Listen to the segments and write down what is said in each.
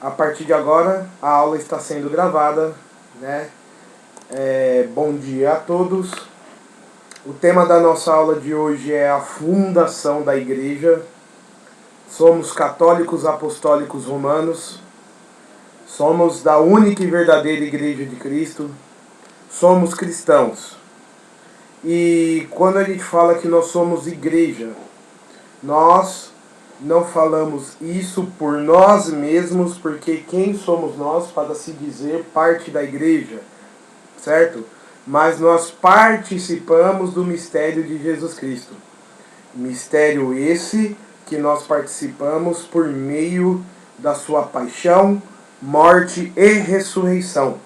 A partir de agora, a aula está sendo gravada, né? Bom dia a todos. O tema da nossa aula de hoje é a fundação da igreja. Somos católicos apostólicos romanos. Somos da única e verdadeira igreja de Cristo. Somos cristãos. E quando a gente fala que nós somos igreja, nós não falamos isso por nós mesmos, porque quem somos nós para se dizer parte da igreja, certo? Mas nós participamos do mistério de Jesus Cristo. Mistério esse que nós participamos por meio da sua paixão, morte e ressurreição.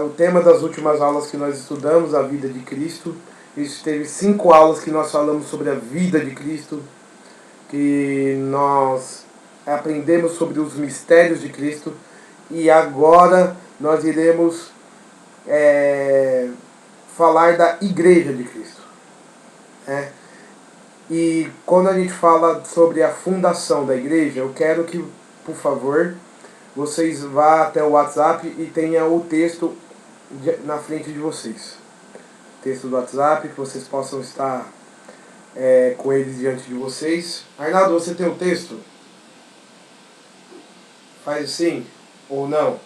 O tema das últimas aulas que nós estudamos, a vida de Cristo. Isso teve 5 aulas que nós falamos sobre a vida de Cristo, que nós aprendemos sobre os mistérios de Cristo, e agora nós iremos falar da igreja de Cristo. E quando a gente fala sobre a fundação da igreja, eu quero que, por favor, vocês vá até o WhatsApp e tenha o texto na frente de vocês. Texto do WhatsApp, que vocês possam estar com eles diante de vocês. Arnaldo, você tem o texto? Faz sim ou não?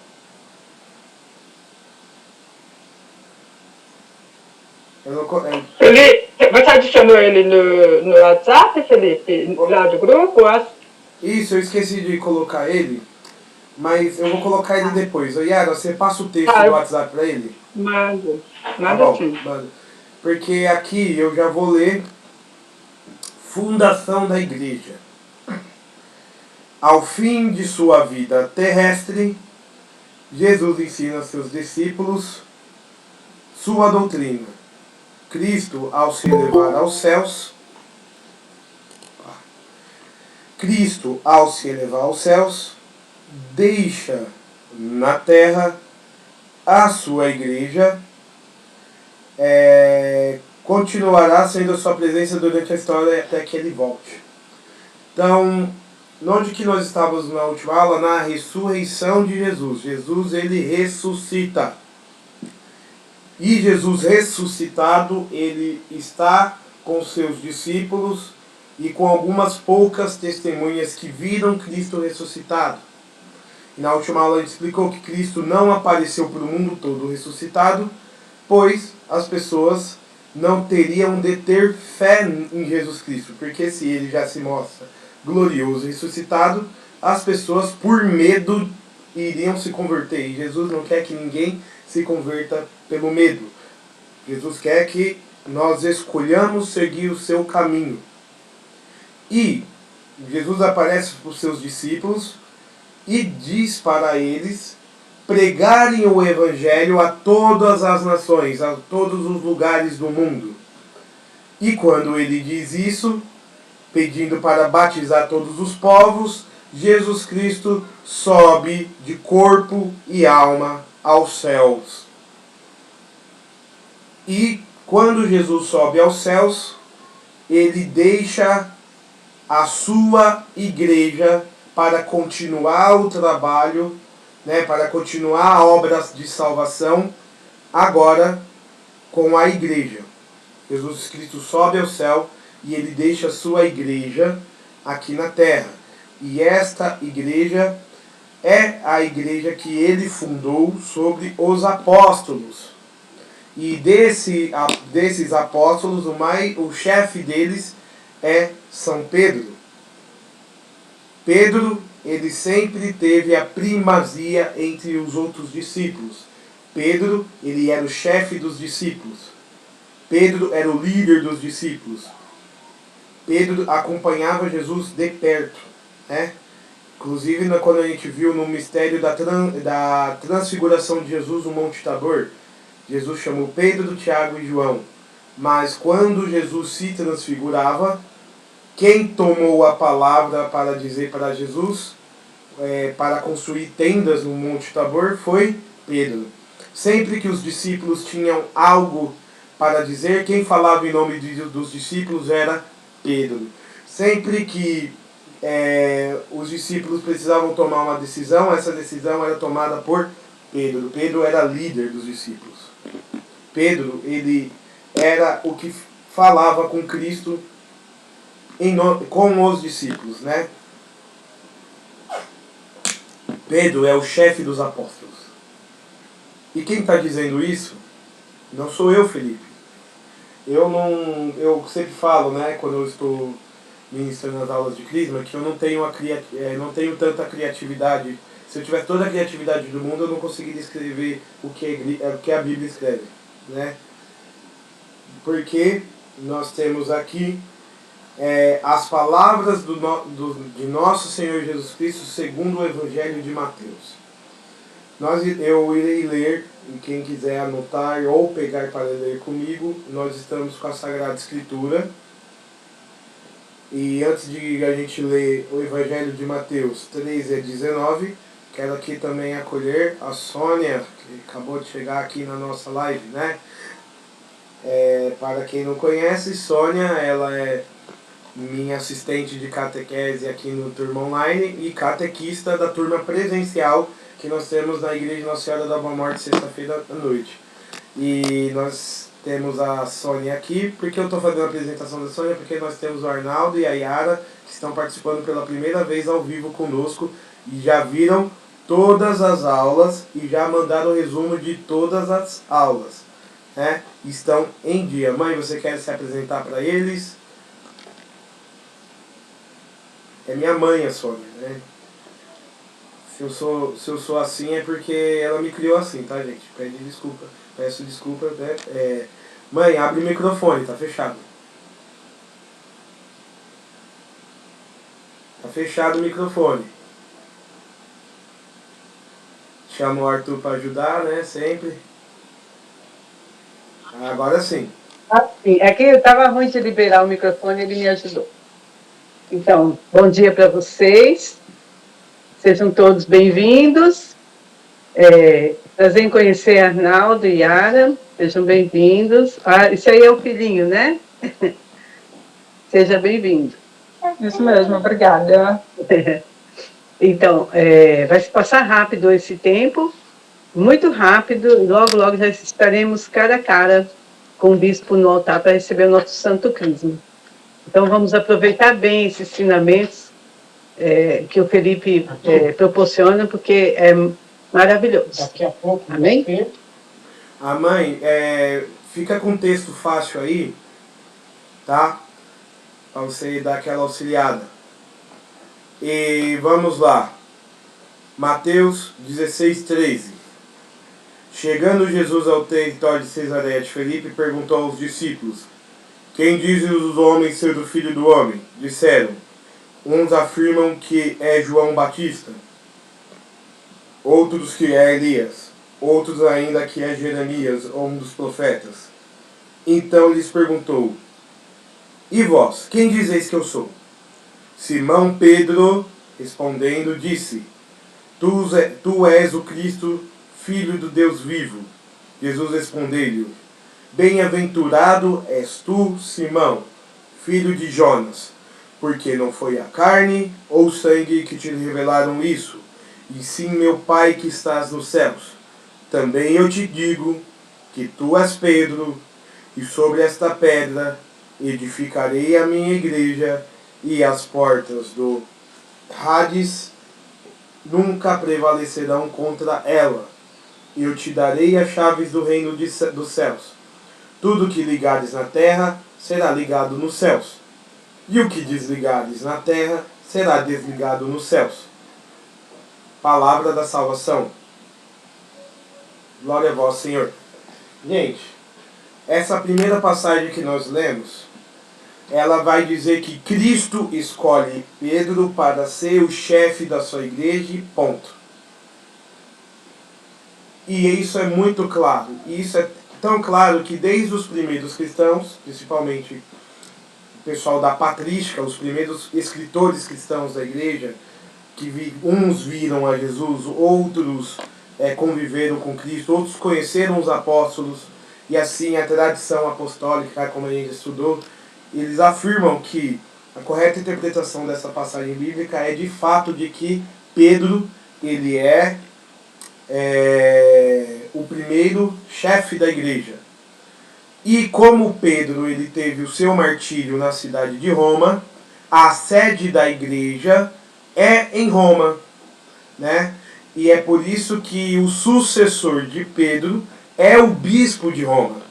Você adicionou ele no WhatsApp, Felipe? Lá do grupo? Isso, eu esqueci de colocar ele, mas eu vou colocar ele depois. Yara, você passa o texto do WhatsApp para ele? Manda sim. Manda. Porque aqui eu já vou ler fundação da igreja. Ao fim de sua vida terrestre, Jesus ensina a seus discípulos sua doutrina. Cristo, ao se elevar aos céus, deixa na terra a sua igreja, continuará sendo a sua presença durante a história até que ele volte. Então, onde que nós estávamos na última aula? Na ressurreição de Jesus. Jesus, ele ressuscita. E Jesus ressuscitado, ele está com seus discípulos e com algumas poucas testemunhas que viram Cristo ressuscitado. E na última aula a gente explicou que Cristo não apareceu para o mundo todo ressuscitado, pois as pessoas não teriam de ter fé em Jesus Cristo, porque se ele já se mostra glorioso e ressuscitado, as pessoas por medo iriam se converter. E Jesus não quer que ninguém se converta pelo medo. Jesus quer que nós escolhamos seguir o seu caminho. E Jesus aparece para os seus discípulos e diz para eles pregarem o evangelho a todas as nações, a todos os lugares do mundo. E quando ele diz isso, pedindo para batizar todos os povos, Jesus Cristo sobe de corpo e alma aos céus. E quando Jesus sobe aos céus, ele deixa a sua igreja para continuar o trabalho, para continuar a obra de salvação, agora com a igreja. Jesus Cristo sobe ao céu e ele deixa a sua igreja aqui na terra. E esta igreja é a igreja que ele fundou sobre os apóstolos. E desses apóstolos, o chefe deles é São Pedro. Pedro, ele sempre teve a primazia entre os outros discípulos. Pedro, ele era o chefe dos discípulos. Pedro era o líder dos discípulos. Pedro acompanhava Jesus de perto. Inclusive, quando a gente viu no mistério da transfiguração de Jesus no Monte Tabor, Jesus chamou Pedro, Tiago e João. Mas quando Jesus se transfigurava, quem tomou a palavra para dizer para Jesus, para construir tendas no Monte Tabor, foi Pedro. Sempre que os discípulos tinham algo para dizer, quem falava em nome dos discípulos era Pedro. Sempre que os discípulos precisavam tomar uma decisão, essa decisão era tomada por Pedro. Pedro era líder dos discípulos. Pedro, ele era o que falava com Cristo com os discípulos, né? Pedro é o chefe dos apóstolos. E quem está dizendo isso não sou eu, Felipe. Eu sempre falo, né, quando eu estou ministrando nas aulas de Crisma, que eu não tenho tanta criatividade. Se eu tivesse toda a criatividade do mundo, eu não conseguiria escrever o que a Bíblia escreve, né? Porque nós temos aqui as palavras de nosso Senhor Jesus Cristo segundo o Evangelho de Mateus. Eu irei ler, e quem quiser anotar ou pegar para ler comigo, nós estamos com a Sagrada Escritura. E antes de a gente ler o Evangelho de Mateus 13:19, quero aqui também acolher a Sônia, que acabou de chegar aqui na nossa live, né? Para quem não conhece, Sônia, ela é minha assistente de catequese aqui no Turma Online e catequista da turma presencial que nós temos na Igreja Nossa Senhora da Boa Morte, sexta-feira à noite. E nós temos a Sônia aqui. Por que eu estou fazendo a apresentação da Sônia? Porque nós temos o Arnaldo e a Yara, que estão participando pela primeira vez ao vivo conosco e já viram todas as aulas e já mandaram o resumo de todas as aulas, né? Estão em dia. Mãe, você quer se apresentar para eles? É minha mãe, a Sônia, né? Se eu sou assim é porque ela me criou assim, tá, gente? Peço desculpa, né? Mãe, abre o microfone, tá fechado. Tá fechado o microfone. Chamo o Arthur para ajudar, né? Sempre. Agora sim. Sim. É que eu estava ruim de liberar o microfone, ele me ajudou. Então, bom dia para vocês. Sejam todos bem-vindos. Prazer em conhecer Arnaldo e Yara. Sejam bem-vindos. Esse aí é o filhinho, né? Seja bem-vindo. Isso mesmo, obrigada. Então, vai se passar rápido esse tempo, muito rápido, e logo, logo já estaremos cara a cara com o bispo no altar para receber o nosso Santo Crisma. Então, vamos aproveitar bem esses ensinamentos que o Felipe proporciona, porque é maravilhoso. Daqui a pouco. Amém? A mãe, fica com texto fácil aí, tá? Para você dar aquela auxiliada. E vamos lá. Mateus 16:13. Chegando Jesus ao território de Cesareia de Filipe, perguntou aos discípulos: Quem dizem os homens ser o filho do homem? Disseram: Uns afirmam que é João Batista, outros que é Elias, outros ainda que é Jeremias ou um dos profetas. Então lhes perguntou: E vós, quem dizeis que eu sou? Simão Pedro, respondendo, disse: Tu és o Cristo, Filho do Deus vivo. Jesus respondeu-lhe: Bem-aventurado és tu, Simão, filho de Jonas, porque não foi a carne ou sangue que te revelaram isso, e sim meu Pai que estás nos céus. Também eu te digo que tu és Pedro, e sobre esta pedra edificarei a minha igreja, e as portas do Hades nunca prevalecerão contra ela. Eu te darei as chaves do reino dos céus. Tudo que ligares na terra será ligado nos céus, e o que desligares na terra será desligado nos céus. Palavra da salvação. Glória a vós, Senhor. Gente, essa primeira passagem que nós lemos, ela vai dizer que Cristo escolhe Pedro para ser o chefe da sua igreja e ponto. E isso é muito claro. E isso é tão claro que desde os primeiros cristãos, principalmente o pessoal da patrística, os primeiros escritores cristãos da igreja, que uns viram a Jesus, outros conviveram com Cristo, outros conheceram os apóstolos, e assim a tradição apostólica, como a gente estudou, eles afirmam que A correta interpretação dessa passagem bíblica é de fato de que Pedro, ele é o primeiro chefe da igreja. E como Pedro ele teve o seu martírio na cidade de Roma, a sede da igreja é em Roma, né? E é por isso que o sucessor de Pedro é o bispo de Roma.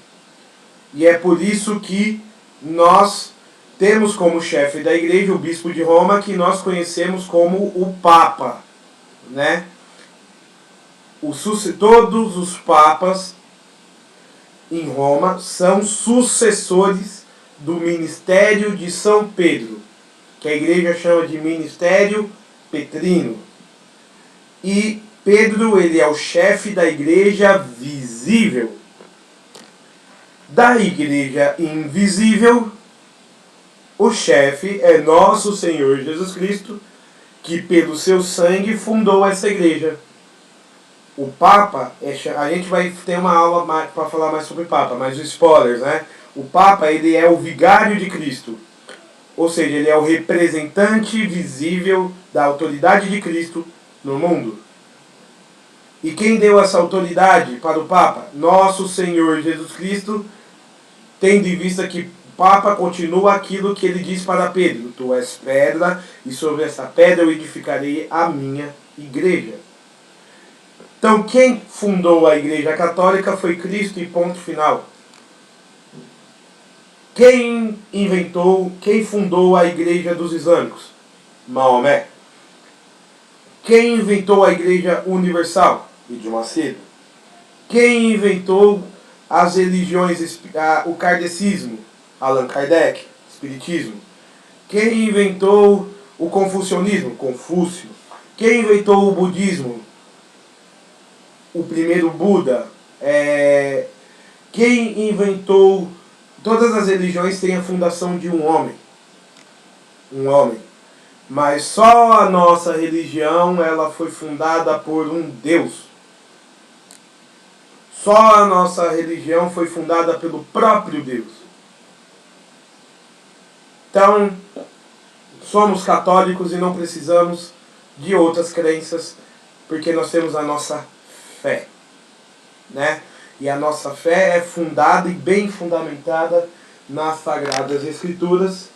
E é por isso que nós temos como chefe da igreja o bispo de Roma, que nós conhecemos como o Papa, né? Todos os papas em Roma são sucessores do ministério de São Pedro, que a igreja chama de ministério petrino. E Pedro, ele é o chefe da igreja visível. Da igreja invisível, o chefe é nosso Senhor Jesus Cristo, que pelo seu sangue fundou essa igreja. O Papa, a gente vai ter uma aula para falar mais sobre o Papa, mas os spoilers, né? O Papa, ele é o vigário de Cristo. Ou seja, ele é o representante visível da autoridade de Cristo no mundo. E quem deu essa autoridade para o Papa? Nosso Senhor Jesus Cristo, tendo em vista que o Papa continua aquilo que ele diz para Pedro: tu és pedra, e sobre essa pedra eu edificarei a minha igreja. Então, quem fundou a Igreja Católica foi Cristo e ponto final. Quem fundou a Igreja dos Islâmicos? Maomé. Quem inventou a Igreja Universal? Ibn Macedo. Quem inventou as religiões, o kardecismo? Allan Kardec, Espiritismo. Quem inventou o confucionismo? Confúcio. Quem inventou o budismo? O primeiro Buda. Quem inventou... Todas as religiões têm a fundação de um homem. Um homem. Mas só a nossa religião, ela foi fundada por um Deus. Só a nossa religião foi fundada pelo próprio Deus. Então, somos católicos e não precisamos de outras crenças, porque nós temos a nossa fé, né? E a nossa fé é fundada e bem fundamentada nas Sagradas Escrituras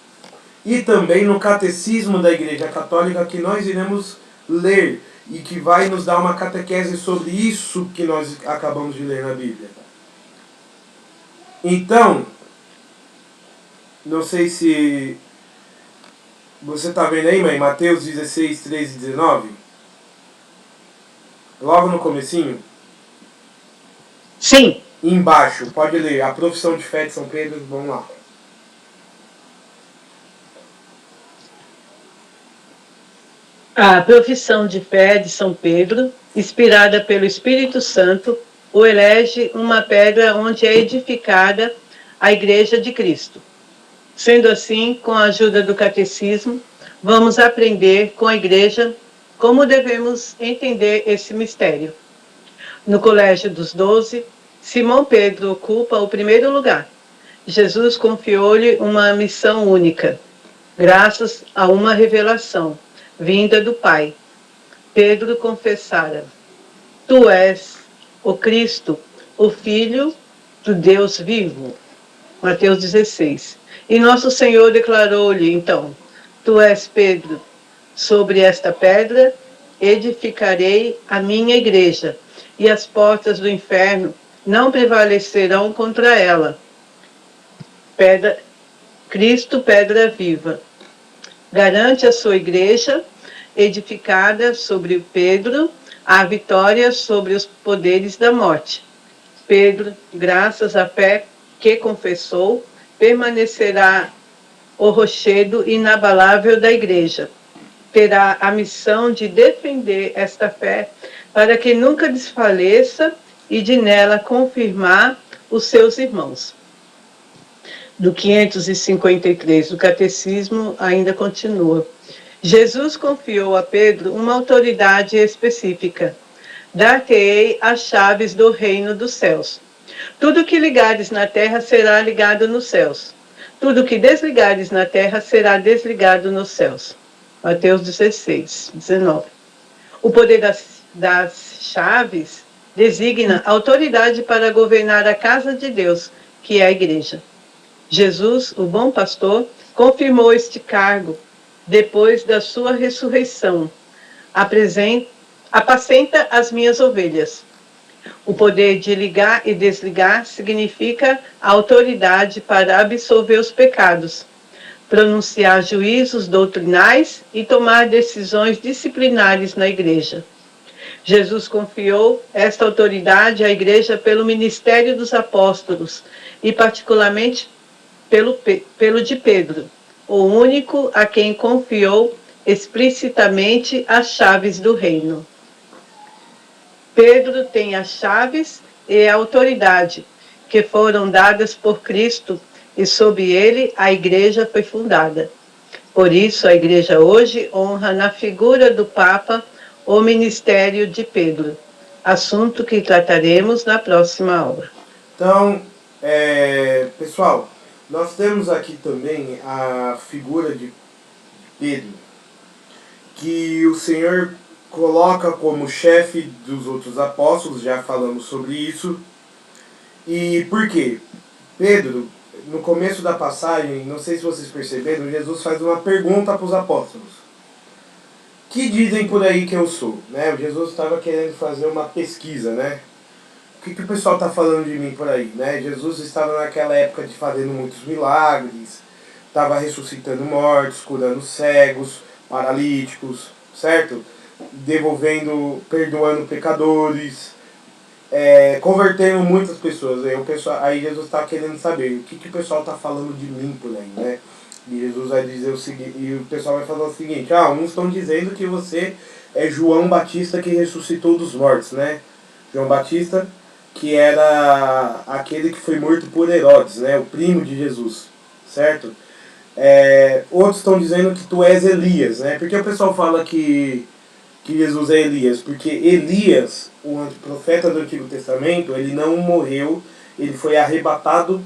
e também no Catecismo da Igreja Católica, que nós iremos ler e que vai nos dar uma catequese sobre isso que nós acabamos de ler na Bíblia. Então, não sei se você está vendo aí, mãe, Mateus 16, 13 e 19? Logo no comecinho. Sim. Embaixo, pode ler, a profissão de fé de São Pedro, vamos lá. A profissão de fé de São Pedro, inspirada pelo Espírito Santo, o elege uma pedra onde é edificada a Igreja de Cristo. Sendo assim, com a ajuda do Catecismo, vamos aprender com a Igreja como devemos entender esse mistério. No Colégio dos 12, Simão Pedro ocupa o primeiro lugar. Jesus confiou-lhe uma missão única, graças a uma revelação vinda do Pai. Pedro confessara: Tu és o Cristo, o Filho do Deus vivo. Mateus 16. E nosso Senhor declarou-lhe então: Tu és Pedro, sobre esta pedra edificarei a minha igreja, e as portas do inferno não prevalecerão contra ela. Cristo, pedra viva, garante a sua igreja, edificada sobre Pedro, a vitória sobre os poderes da morte. Pedro, graças à fé que confessou, permanecerá o rochedo inabalável da igreja. Terá a missão de defender esta fé para que nunca desfaleça e de nela confirmar os seus irmãos. Do 553 do Catecismo ainda continua. Jesus confiou a Pedro uma autoridade específica. Dar-te-ei as chaves do reino dos céus. Tudo que ligares na terra será ligado nos céus. Tudo que desligares na terra será desligado nos céus. Mateus 16, 19. O poder das chaves designa autoridade para governar a casa de Deus, que é a igreja. Jesus, o bom pastor, confirmou este cargo depois da sua ressurreição. Apacenta as minhas ovelhas. O poder de ligar e desligar significa a autoridade para absolver os pecados, pronunciar juízos doutrinais e tomar decisões disciplinares na igreja. Jesus confiou esta autoridade à igreja pelo ministério dos apóstolos e particularmente pelo de Pedro, o único a quem confiou explicitamente as chaves do reino. Pedro tem as chaves e a autoridade que foram dadas por Cristo e sob ele a igreja foi fundada. Por isso a igreja hoje honra na figura do Papa o ministério de Pedro, assunto que trataremos na próxima aula. Então, pessoal, nós temos aqui também a figura de Pedro, que o Senhor coloca como chefe dos outros apóstolos, já falamos sobre isso. E por quê? Pedro, no começo da passagem, não sei se vocês perceberam, Jesus faz uma pergunta para os apóstolos. Que dizem por aí que eu sou? Né? Jesus estava querendo fazer uma pesquisa, né? O que o pessoal está falando de mim por aí? Né? Jesus estava naquela época de fazendo muitos milagres, estava ressuscitando mortos, curando cegos, paralíticos, certo? Perdoando pecadores, convertendo muitas pessoas. Aí Jesus está querendo saber o que o pessoal está falando de mim por aí, né? E Jesus vai dizer o seguinte, e o pessoal vai falar o seguinte: uns estão dizendo que você é João Batista que ressuscitou dos mortos, né? João Batista, que era aquele que foi morto por Herodes, né? O primo de Jesus, certo? Outros estão dizendo que tu és Elias, né? Porque o pessoal fala que Jesus é Elias? Porque Elias, o profeta do Antigo Testamento, ele não morreu, ele foi arrebatado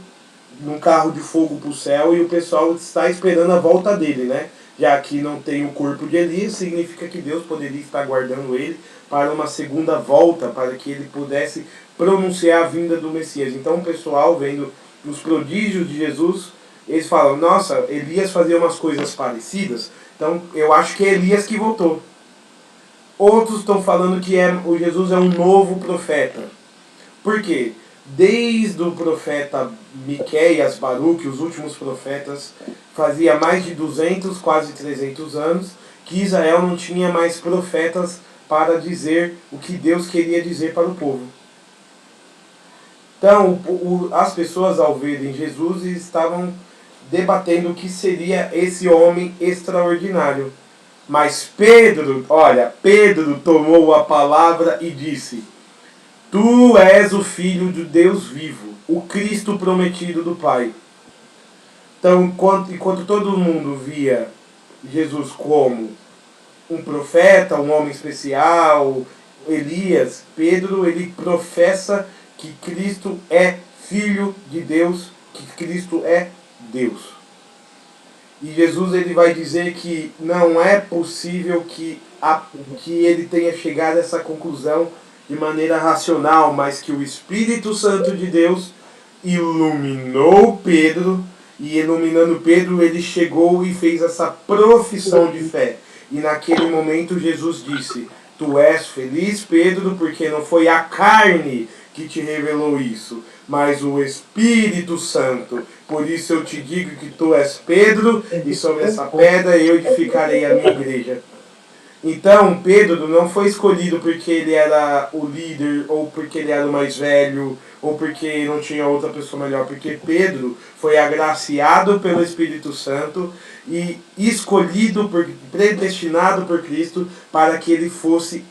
num carro de fogo para o céu e o pessoal está esperando a volta dele, né? Já que não tem o corpo de Elias, significa que Deus poderia estar guardando ele para uma segunda volta, para que ele pudesse pronunciar a vinda do Messias. Então o pessoal, vendo os prodígios de Jesus, eles falam: nossa, Elias fazia umas coisas parecidas, então eu acho que é Elias que voltou. Outros estão falando que o Jesus é um novo profeta. Por quê? Desde o profeta Miqueias, Baruque, os últimos profetas, fazia mais de 200, quase 300 anos, que Israel não tinha mais profetas para dizer o que Deus queria dizer para o povo. Então, as pessoas, ao verem Jesus, estavam debatendo o que seria esse homem extraordinário. Mas Pedro tomou a palavra e disse: tu és o Filho de Deus vivo, o Cristo prometido do Pai. Então, enquanto todo mundo via Jesus como um profeta, um homem especial, Elias, Pedro, ele professa que Cristo é Filho de Deus, que Cristo é Deus. E Jesus, ele vai dizer que não é possível que ele tenha chegado a essa conclusão de maneira racional, mas que o Espírito Santo de Deus iluminou Pedro, e iluminando Pedro, ele chegou e fez essa profissão de fé. E naquele momento Jesus disse: tu és feliz, Pedro, porque não foi a carne que te revelou isso, mas o Espírito Santo. Por isso eu te digo que tu és Pedro, e sobre essa pedra eu edificarei a minha igreja. Então Pedro não foi escolhido porque ele era o líder, ou porque ele era o mais velho, ou porque não tinha outra pessoa melhor, porque Pedro foi agraciado pelo Espírito Santo e escolhido, predestinado por Cristo para que ele fosse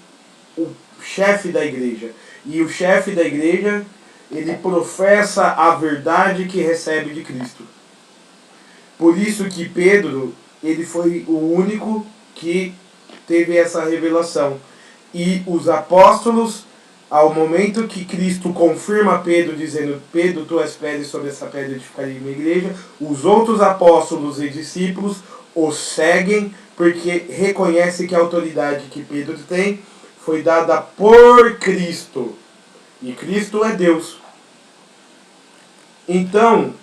o chefe da igreja. E o chefe da igreja, ele professa a verdade que recebe de Cristo. Por isso que Pedro, ele foi o único que teve essa revelação. E os apóstolos ao momento que Cristo confirma Pedro, dizendo: Pedro, tu és pedra, e sobre essa pedra edificarei minha igreja, os outros apóstolos e discípulos o seguem, porque reconhecem que a autoridade que Pedro tem foi dada por Cristo. E Cristo é Deus. Então,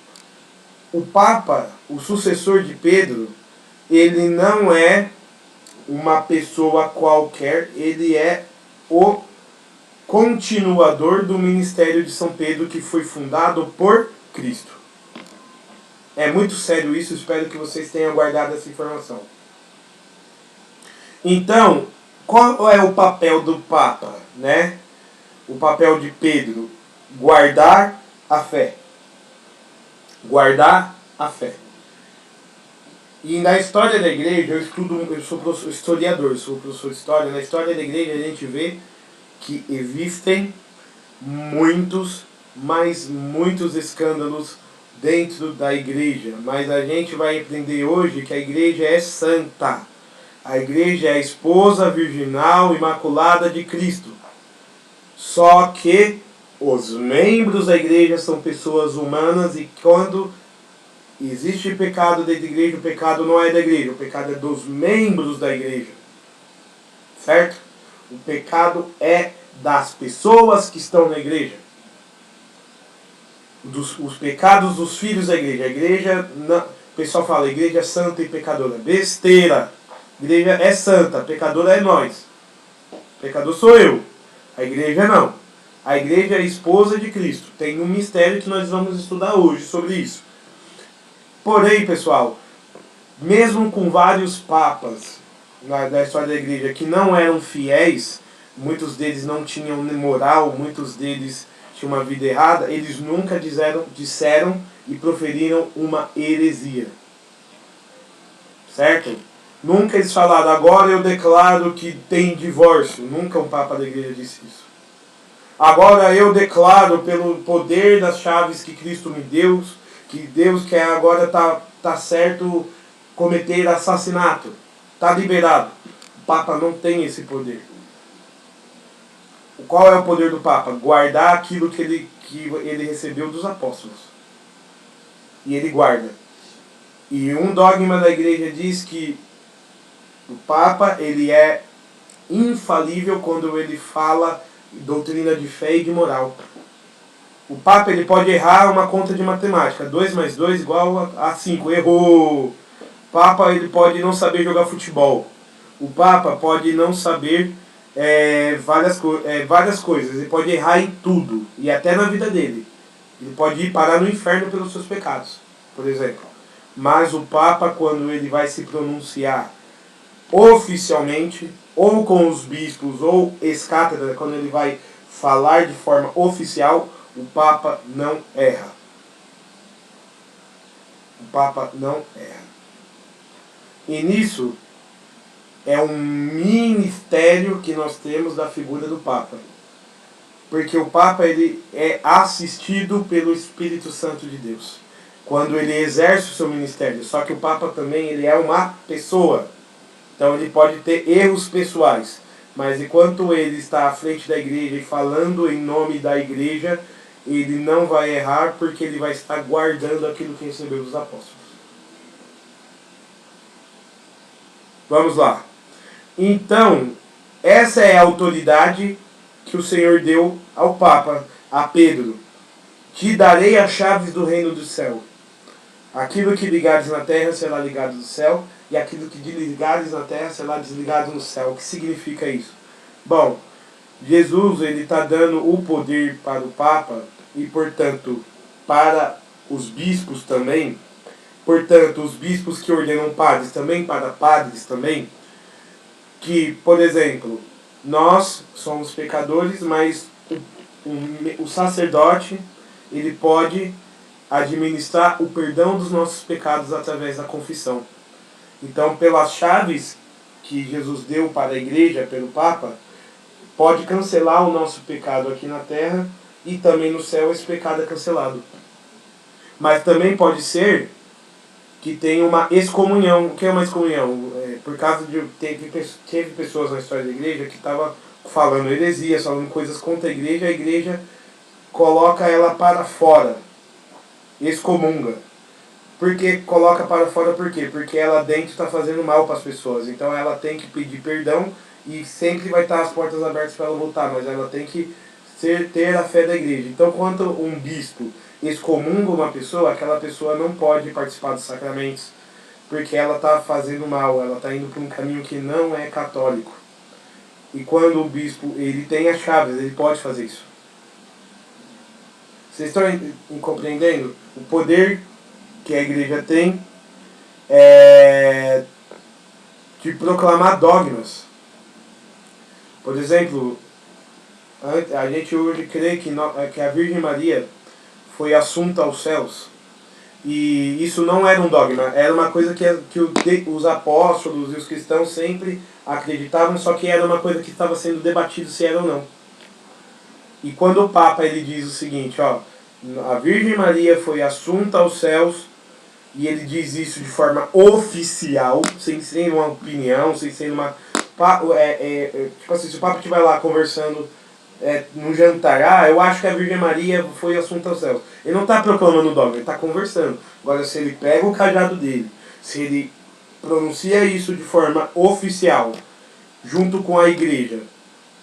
o Papa, o sucessor de Pedro, ele não é uma pessoa qualquer, ele é o continuador do ministério de São Pedro, que foi fundado por Cristo. É muito sério isso, espero que vocês tenham guardado essa informação. Então, qual é o papel do Papa, né? O papel de Pedro: guardar a fé. Guardar a fé. E na história da igreja, eu sou historiador, sou professor de história. Na história da igreja a gente vê que existem muitos, mas muitos escândalos dentro da igreja. Mas a gente vai aprender hoje que a igreja é santa. A igreja é a esposa virginal imaculada de Cristo. Só que os membros da igreja são pessoas humanas, e quando existe pecado dentro da igreja, o pecado não é da igreja, o pecado é dos membros da igreja. Certo? O pecado é das pessoas que estão na igreja. Os pecados dos filhos da igreja. A igreja, o pessoal fala, a igreja é santa e pecadora. Besteira. A igreja é santa, pecadora é nós. Pecador sou eu. A igreja não. A igreja é a esposa de Cristo. Tem um mistério que nós vamos estudar hoje sobre isso. Porém, pessoal, mesmo com vários papas na história da igreja que não eram fiéis, muitos deles não tinham moral, muitos deles tinham uma vida errada, eles nunca disseram e proferiram uma heresia. Certo? Nunca eles falaram: agora eu declaro que tem divórcio. Nunca um papa da igreja disse isso. Agora eu declaro, pelo poder das chaves que Cristo me deu, que Deus quer agora tá certo cometer assassinato. Está liberado. O Papa não tem esse poder. Qual é o poder do Papa? Guardar aquilo que ele recebeu dos apóstolos. E ele guarda. E um dogma da igreja diz que o Papa, ele é infalível quando ele fala doutrina de fé e de moral. O Papa, ele pode errar uma conta de matemática. 2 mais 2 igual a 5. Errou! O Papa, ele pode não saber jogar futebol. O Papa pode não saber várias coisas. Ele pode errar em tudo. E até na vida dele. Ele pode ir parar no inferno pelos seus pecados, por exemplo. Mas o Papa, quando ele vai se pronunciar oficialmente, ou com os bispos, ou ex-cátedra, quando ele vai falar de forma oficial, o Papa não erra. O Papa não erra. E nisso é um ministério que nós temos da figura do Papa. Porque o Papa, ele é assistido pelo Espírito Santo de Deus quando ele exerce o seu ministério. Só que o Papa também, ele é uma pessoa. Então ele pode ter erros pessoais. Mas enquanto ele está à frente da igreja e falando em nome da igreja, ele não vai errar, porque ele vai estar guardando aquilo que recebeu dos apóstolos. Vamos lá. Então, essa é a autoridade que o Senhor deu ao Papa, a Pedro. Te darei as chaves do reino do céu. Aquilo que ligares na terra será ligado no céu, e aquilo que desligares na terra será desligado no céu. O que significa isso? Bom, Jesus, ele está dando o poder para o Papa e, portanto, para os bispos também. Portanto, os bispos que ordenam padres também, para padres também. Que, por exemplo, nós somos pecadores, mas o sacerdote, ele pode administrar o perdão dos nossos pecados através da confissão. Então, pelas chaves que Jesus deu para a igreja, pelo Papa, pode cancelar o nosso pecado aqui na terra, e também no céu esse pecado é cancelado. Mas também pode ser que tenha uma excomunhão. O que é uma excomunhão? Por causa de teve pessoas na história da igreja que estavam falando heresias, falando coisas contra a igreja coloca ela para fora, excomunga. Por que coloca para fora? Por quê? Porque ela dentro está fazendo mal para as pessoas. Então ela tem que pedir perdão e sempre vai estar as portas abertas para ela voltar, mas ela tem que ter a fé da igreja. Então, quando um bispo excomunga uma pessoa, aquela pessoa não pode participar dos sacramentos, porque ela está fazendo mal, ela está indo para um caminho que não é católico. E quando o bispo ele tem as chaves, ele pode fazer isso. Vocês estão compreendendo? O poder que a igreja tem é de proclamar dogmas. Por exemplo, a gente hoje crê que a Virgem Maria foi assunta aos céus. E isso não era um dogma, era uma coisa que os apóstolos e os cristãos sempre acreditavam, só que era uma coisa que estava sendo debatido se era ou não. E quando o Papa ele diz o seguinte, ó, a Virgem Maria foi assunta aos céus, e ele diz isso de forma oficial, sem ser uma opinião, sem ser uma... tipo assim, se o Papa estiver lá conversando num jantar, eu acho que a Virgem Maria foi assunta aos céus. Ele não está proclamando o dogma, ele está conversando. Agora, se ele pega o cajado dele, se ele pronuncia isso de forma oficial, junto com a igreja,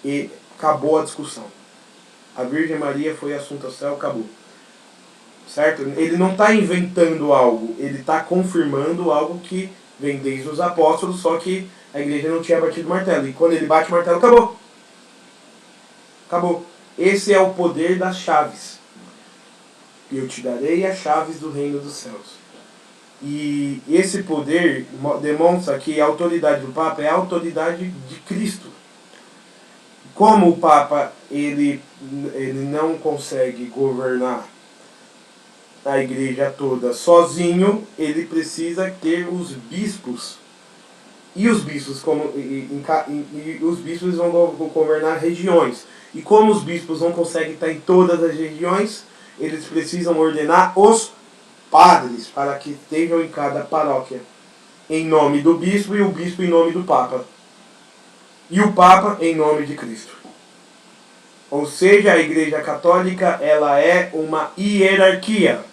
e acabou a discussão. A Virgem Maria foi assunta ao céu, acabou. Certo? Ele não está inventando algo, ele está confirmando algo que vem desde os apóstolos, só que a igreja não tinha batido o martelo. E quando ele bate o martelo, acabou. Acabou. Esse é o poder das chaves. Eu te darei as chaves do reino dos céus. E esse poder demonstra que a autoridade do Papa é a autoridade de Cristo. Como o Papa ele não consegue governar a igreja toda sozinho, ele precisa ter os bispos. E os bispos, os bispos vão governar regiões. E como os bispos não conseguem estar em todas as regiões, eles precisam ordenar os padres para que estejam em cada paróquia, em nome do bispo, e o bispo em nome do Papa. E o Papa em nome de Cristo. Ou seja, a Igreja Católica ela é uma hierarquia.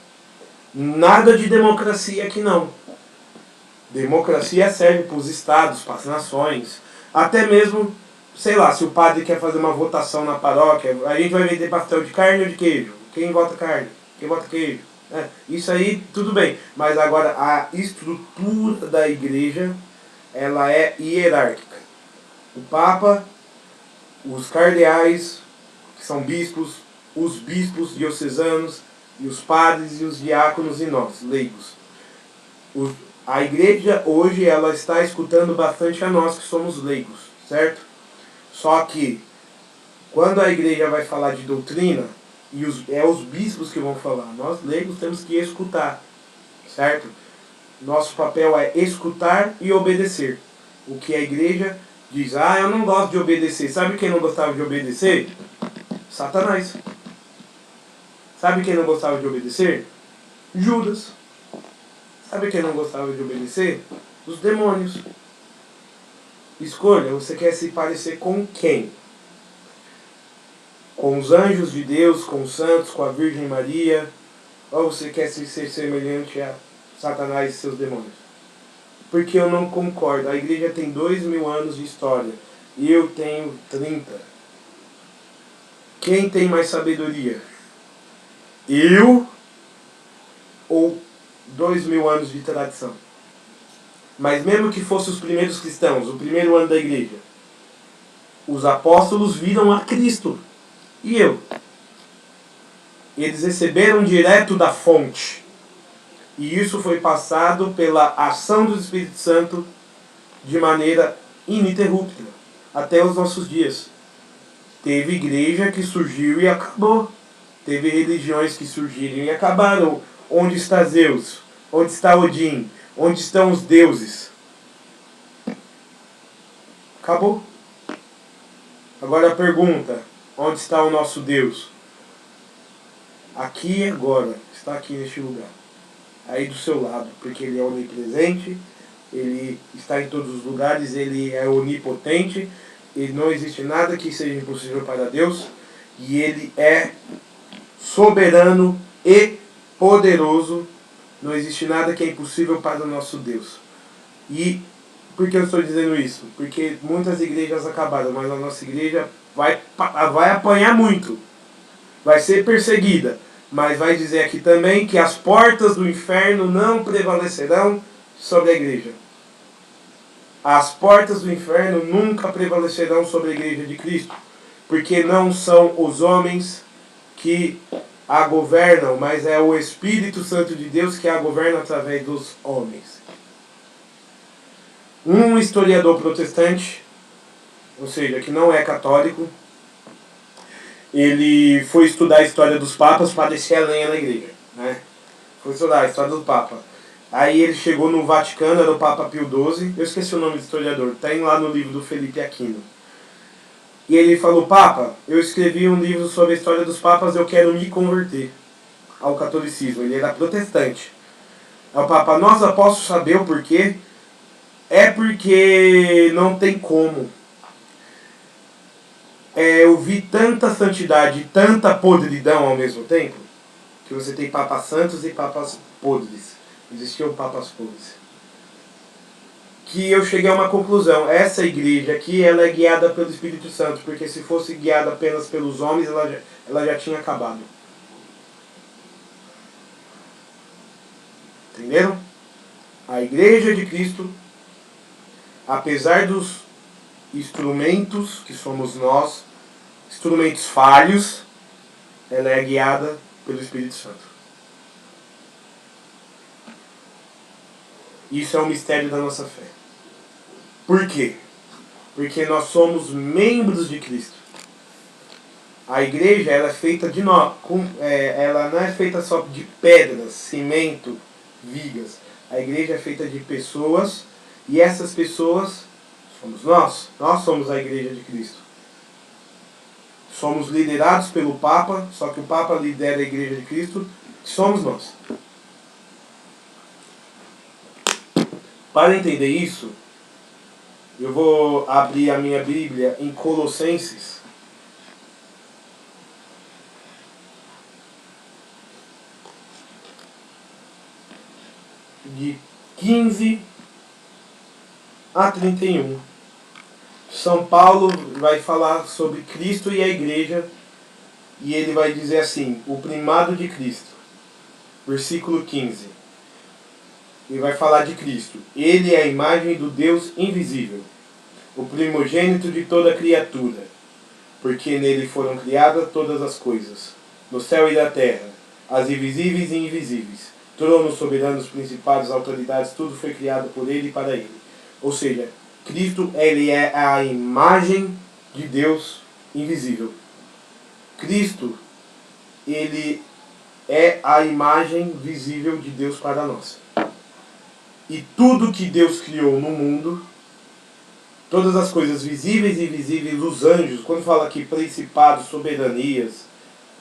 Nada de democracia aqui não. Democracia serve para os estados, para as nações. Até mesmo, sei lá, se o padre quer fazer uma votação na paróquia, a gente vai vender pastel de carne ou de queijo? Quem vota carne? Quem vota queijo? Isso aí, tudo bem. Mas agora, a estrutura da igreja, ela é hierárquica. O Papa, os cardeais, que são bispos, os bispos diocesanos, e os padres e os diáconos e nós, leigos. A igreja hoje ela está escutando bastante a nós que somos leigos, certo? Só que quando a igreja vai falar de doutrina, e os bispos que vão falar, nós leigos temos que escutar, certo? Nosso papel é escutar e obedecer. O que a igreja diz, eu não gosto de obedecer. Sabe quem não gostava de obedecer? Satanás. Sabe quem não gostava de obedecer? Judas. Sabe quem não gostava de obedecer? Os demônios. Escolha, você quer se parecer com quem? Com os anjos de Deus, com os santos, com a Virgem Maria? Ou você quer ser semelhante a Satanás e seus demônios? Porque eu não concordo. A igreja tem 2000 anos de história. E eu tenho 30. Quem tem mais sabedoria? Eu ou 2000 anos de tradição? Mas mesmo que fossem os primeiros cristãos, o primeiro ano da igreja, os apóstolos viram a Cristo. E eu? Eles receberam direto da fonte. E isso foi passado pela ação do Espírito Santo de maneira ininterrupta até os nossos dias. Teve igreja que surgiu e acabou. Teve religiões que surgiram e acabaram. Onde está Zeus? Onde está Odin? Onde estão os deuses? Acabou. Agora a pergunta, onde está o nosso Deus? Aqui e agora, está aqui neste lugar. Aí do seu lado, porque Ele é onipresente, Ele está em todos os lugares, Ele é onipotente, E não existe nada que seja impossível para Deus. E Ele é soberano e poderoso. Não existe nada que é impossível para o nosso Deus. E por que eu estou dizendo isso? Porque muitas igrejas acabaram, mas a nossa igreja vai apanhar muito. Vai ser perseguida. Mas vai dizer aqui também que as portas do inferno não prevalecerão sobre a igreja. As portas do inferno nunca prevalecerão sobre a igreja de Cristo. Porque não são os homens que a governam, mas é o Espírito Santo de Deus que a governa através dos homens. Um historiador protestante, ou seja, que não é católico, ele foi estudar a história dos papas para descer a lenha na igreja, né? Foi estudar a história do papa. Aí ele chegou no Vaticano, era o Papa Pio XII, eu esqueci o nome do historiador, tem lá no livro do Felipe Aquino. E ele falou: Papa, eu escrevi um livro sobre a história dos papas, eu quero me converter ao catolicismo. Ele era protestante. Aí o Papa: nossa, posso saber o porquê? É porque não tem como. Eu vi tanta santidade e tanta podridão ao mesmo tempo, que você tem papas santos e papas podres. Existiam papas podres. Que eu cheguei a uma conclusão: essa igreja aqui, ela é guiada pelo Espírito Santo, porque se fosse guiada apenas pelos homens, ela já tinha acabado. Entenderam? A igreja de Cristo, apesar dos instrumentos que somos nós, instrumentos falhos, ela é guiada pelo Espírito Santo. Isso é um mistério da nossa fé. Por quê? Porque nós somos membros de Cristo. A igreja, ela é feita de nós, ela não é feita só de pedras, cimento, vigas. A igreja é feita de pessoas, e essas pessoas somos nós. Nós somos a igreja de Cristo. Somos liderados pelo Papa, só que o Papa lidera a igreja de Cristo, que somos nós. Para entender isso, eu vou abrir a minha Bíblia em Colossenses. De 15 a 31. São Paulo vai falar sobre Cristo e a igreja, e ele vai dizer assim: o primado de Cristo. Versículo 15. Ele vai falar de Cristo. Ele é a imagem do Deus invisível, o primogênito de toda criatura, porque nele foram criadas todas as coisas, no céu e na terra, as invisíveis e invisíveis, tronos, soberanos, principados, autoridades, tudo foi criado por ele e para ele. Ou seja, Cristo, ele é a imagem de Deus invisível. Cristo, ele é a imagem visível de Deus para nós. E tudo que Deus criou no mundo, todas as coisas visíveis e invisíveis, os anjos, quando fala aqui principados, soberanias,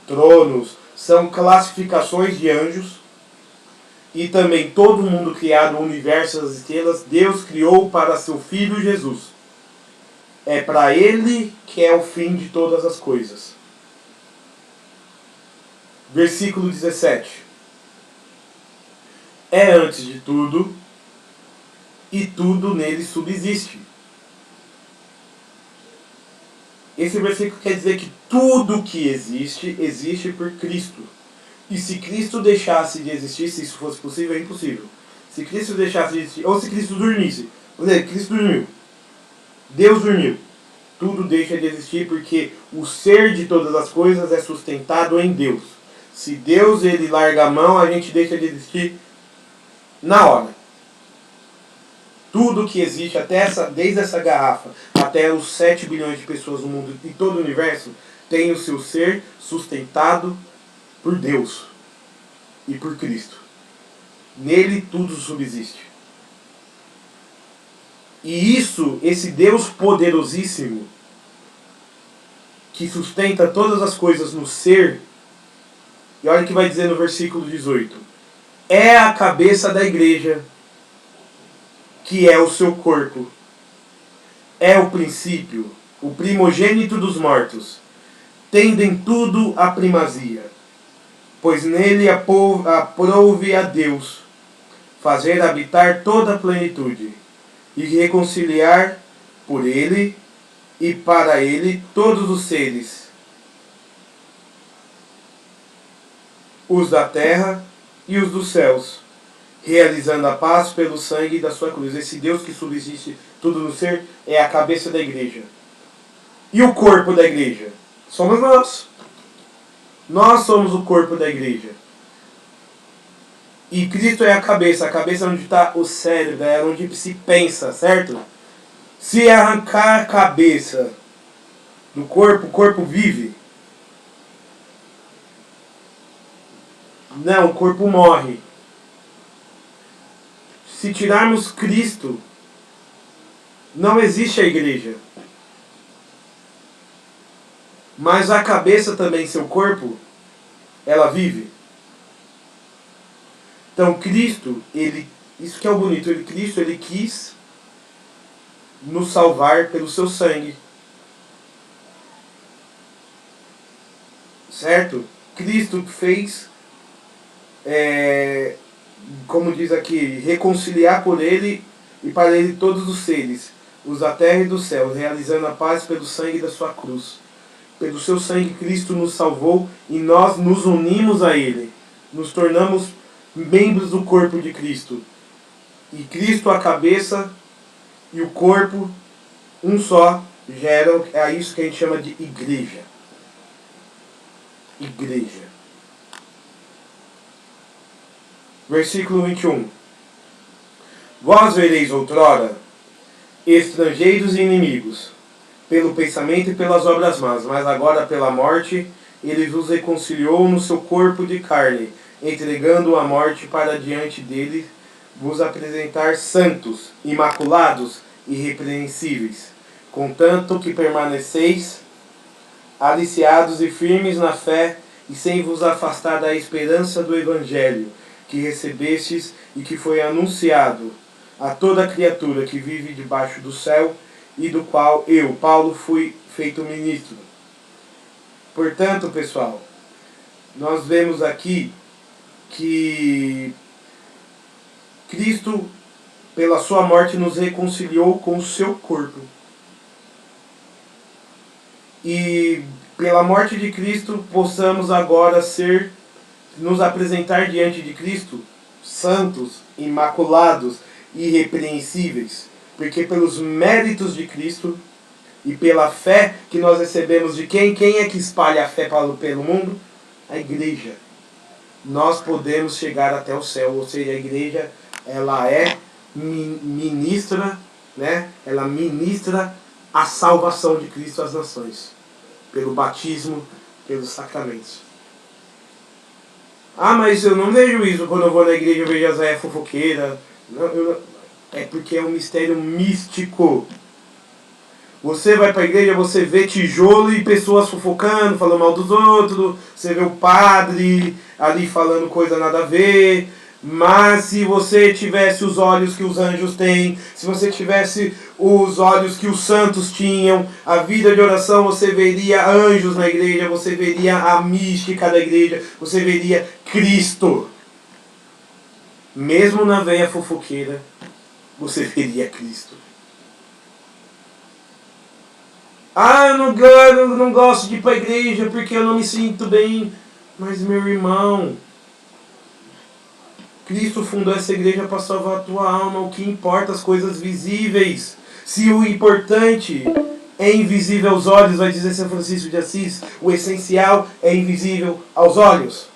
tronos, são classificações de anjos. E também todo mundo criado, o universo, as estrelas, Deus criou para seu Filho Jesus. É para Ele que é o fim de todas as coisas. Versículo 17. É antes de tudo, e tudo nele subsiste. Esse versículo quer dizer que tudo que existe, existe por Cristo. E se Cristo deixasse de existir, se isso fosse possível, é impossível. Se Cristo deixasse de existir, ou se Cristo dormisse, por exemplo, Cristo dormiu, Deus dormiu, tudo deixa de existir, porque o ser de todas as coisas é sustentado em Deus. Se Deus ele larga a mão, a gente deixa de existir na hora. Tudo que existe, desde essa garrafa até os 7 bilhões de pessoas no mundo e todo o universo, tem o seu ser sustentado por Deus e por Cristo. Nele tudo subsiste. E esse Deus poderosíssimo, que sustenta todas as coisas no ser, e olha o que vai dizer no versículo 18: é a cabeça da igreja, que é o seu corpo. É o princípio, o primogênito dos mortos, tendo em tudo a primazia, pois nele aprouve a Deus fazer habitar toda a plenitude, e reconciliar por ele e para ele todos os seres, os da terra e os dos céus, realizando a paz pelo sangue da sua cruz. Esse Deus que subsiste tudo no ser é a cabeça da igreja. E o corpo da igreja? Somos nós. Nós somos o corpo da igreja. E Cristo é a cabeça onde está o cérebro, é onde se pensa, certo? Se arrancar a cabeça do corpo, o corpo vive? Não, o corpo morre. Se tirarmos Cristo, não existe a igreja. Mas a cabeça também, seu corpo, ela vive. Então Cristo, isso que é o bonito, Cristo ele quis nos salvar pelo seu sangue. Certo? Cristo fez, como diz aqui, reconciliar por ele e para ele todos os seres, os da terra e do céu, realizando a paz pelo sangue da sua cruz. Pelo seu sangue Cristo nos salvou e nós nos unimos a ele. Nos tornamos membros do corpo de Cristo. E Cristo, a cabeça e o corpo, um só, geram, é isso que a gente chama de igreja. Igreja. Versículo 21. Vós vereis outrora, estrangeiros e inimigos, pelo pensamento e pelas obras más, mas agora pela morte, ele vos reconciliou no seu corpo de carne, entregando a morte para diante dele, vos apresentar santos, imaculados e irrepreensíveis, contanto que permaneceis aliciados e firmes na fé, e sem vos afastar da esperança do Evangelho, que recebestes e que foi anunciado a toda criatura que vive debaixo do céu, e do qual eu, Paulo, fui feito ministro. Portanto, pessoal, nós vemos aqui que Cristo, pela sua morte, nos reconciliou com o seu corpo. E pela morte de Cristo, possamos agora nos apresentar diante de Cristo santos, imaculados, irrepreensíveis. Porque pelos méritos de Cristo e pela fé que nós recebemos de quem é que espalha a fé pelo mundo? A igreja. Nós podemos chegar até o céu, ou seja, a igreja, ela é ministra, né? Ela ministra a salvação de Cristo às nações, pelo batismo, pelos sacramentos. Ah, mas eu não vejo isso quando eu vou na igreja, eu vejo a Zé fofoqueira. É porque é um mistério místico. Você vai para a igreja, você vê tijolo e pessoas fofocando, falando mal dos outros. Você vê o padre ali falando coisa nada a ver. Mas se você tivesse os olhos que os anjos têm, se você tivesse os olhos que os santos tinham, a vida de oração, você veria anjos na igreja, você veria a mística da igreja, você veria Cristo. Mesmo na veia fofoqueira, você veria Cristo. Ah, eu não gosto de ir para a igreja porque eu não me sinto bem. Mas, meu irmão, Cristo fundou essa igreja para salvar a tua alma. O que importa as coisas visíveis. Se o importante é invisível aos olhos, vai dizer São Francisco de Assis, o essencial é invisível aos olhos.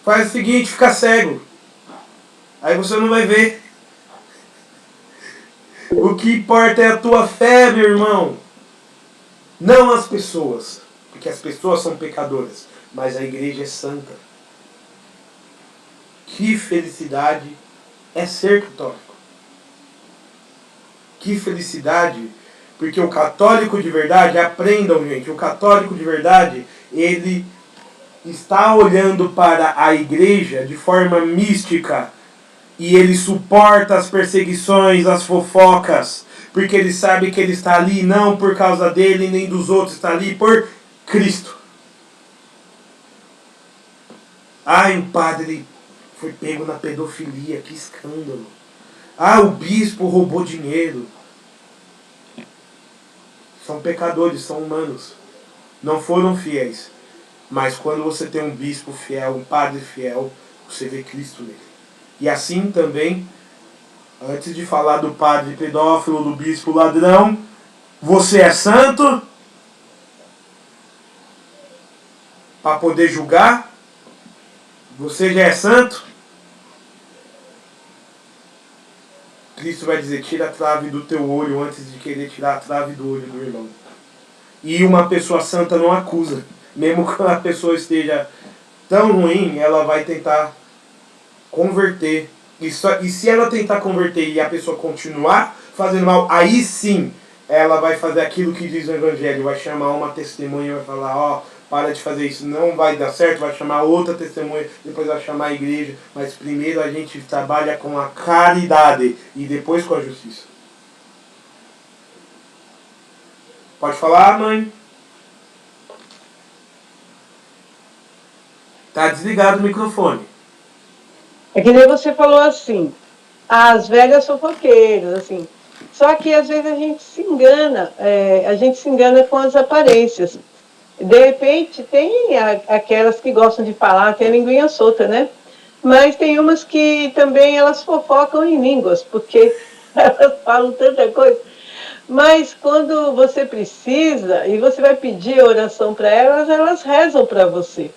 Faz o seguinte, fica cego. Aí você não vai ver. O que importa é a tua fé, meu irmão. Não as pessoas. Porque as pessoas são pecadoras. Mas a igreja é santa. Que felicidade é ser católico. Que felicidade. Porque o católico de verdade, aprendam, gente, o católico de verdade, ele está olhando para a igreja de forma mística. E ele suporta as perseguições, as fofocas. porque ele sabe que ele está ali não por causa dele nem dos outros, está ali por Cristo. Ai, o padre foi pego na pedofilia, que escândalo. Ah, o bispo roubou dinheiro. São pecadores, são humanos. Não foram fiéis. Mas quando você tem um bispo fiel, um padre fiel, você vê Cristo nele. E assim também, antes de falar do padre pedófilo, do bispo ladrão, você é santo para poder julgar? Você já é santo? Cristo vai dizer, tira a trave do teu olho antes de querer tirar a trave do olho do irmão. E uma pessoa santa não acusa. Mesmo que a pessoa esteja tão ruim, ela vai tentar converter. E se ela tentar converter e a pessoa continuar fazendo mal, aí sim ela vai fazer aquilo que diz o Evangelho. Vai chamar uma testemunha e vai falar, ó, para de fazer isso, não vai dar certo, vai chamar outra testemunha, depois vai chamar a igreja. Mas primeiro a gente trabalha com a caridade e depois com a justiça. Pode falar, mãe? Tá desligado o microfone. É que nem você falou assim, as velhas fofoqueiras, assim. Só que às vezes a gente se engana com as aparências. De repente, tem aquelas que gostam de falar, tem a linguinha solta, né? Mas tem umas que também elas fofocam em línguas, porque elas falam tanta coisa. Mas quando você precisa e você vai pedir oração para elas, elas rezam para você,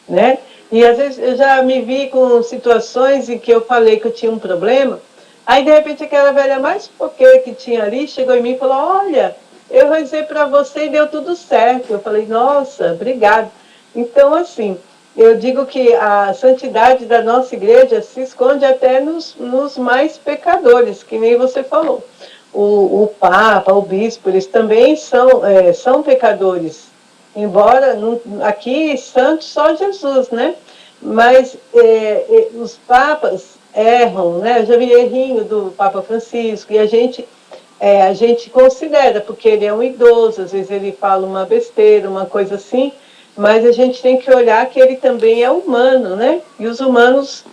né? E às vezes eu já me vi com situações em que eu falei que eu tinha um problema, aí de repente aquela velha mais fofoqueira que tinha ali chegou em mim e falou, olha, eu rezei para você e deu tudo certo. Eu falei, nossa, obrigado. Então, assim, eu digo que a santidade da nossa igreja se esconde até nos mais pecadores, que nem você falou. O Papa, o Bispo, eles também são pecadores. Embora aqui santo só Jesus, né? Mas os papas erram, né? Eu já vi errinho do Papa Francisco e a gente considera, porque ele é um idoso, às vezes ele fala uma besteira, uma coisa assim, mas a gente tem que olhar que ele também é humano, né? E os humanos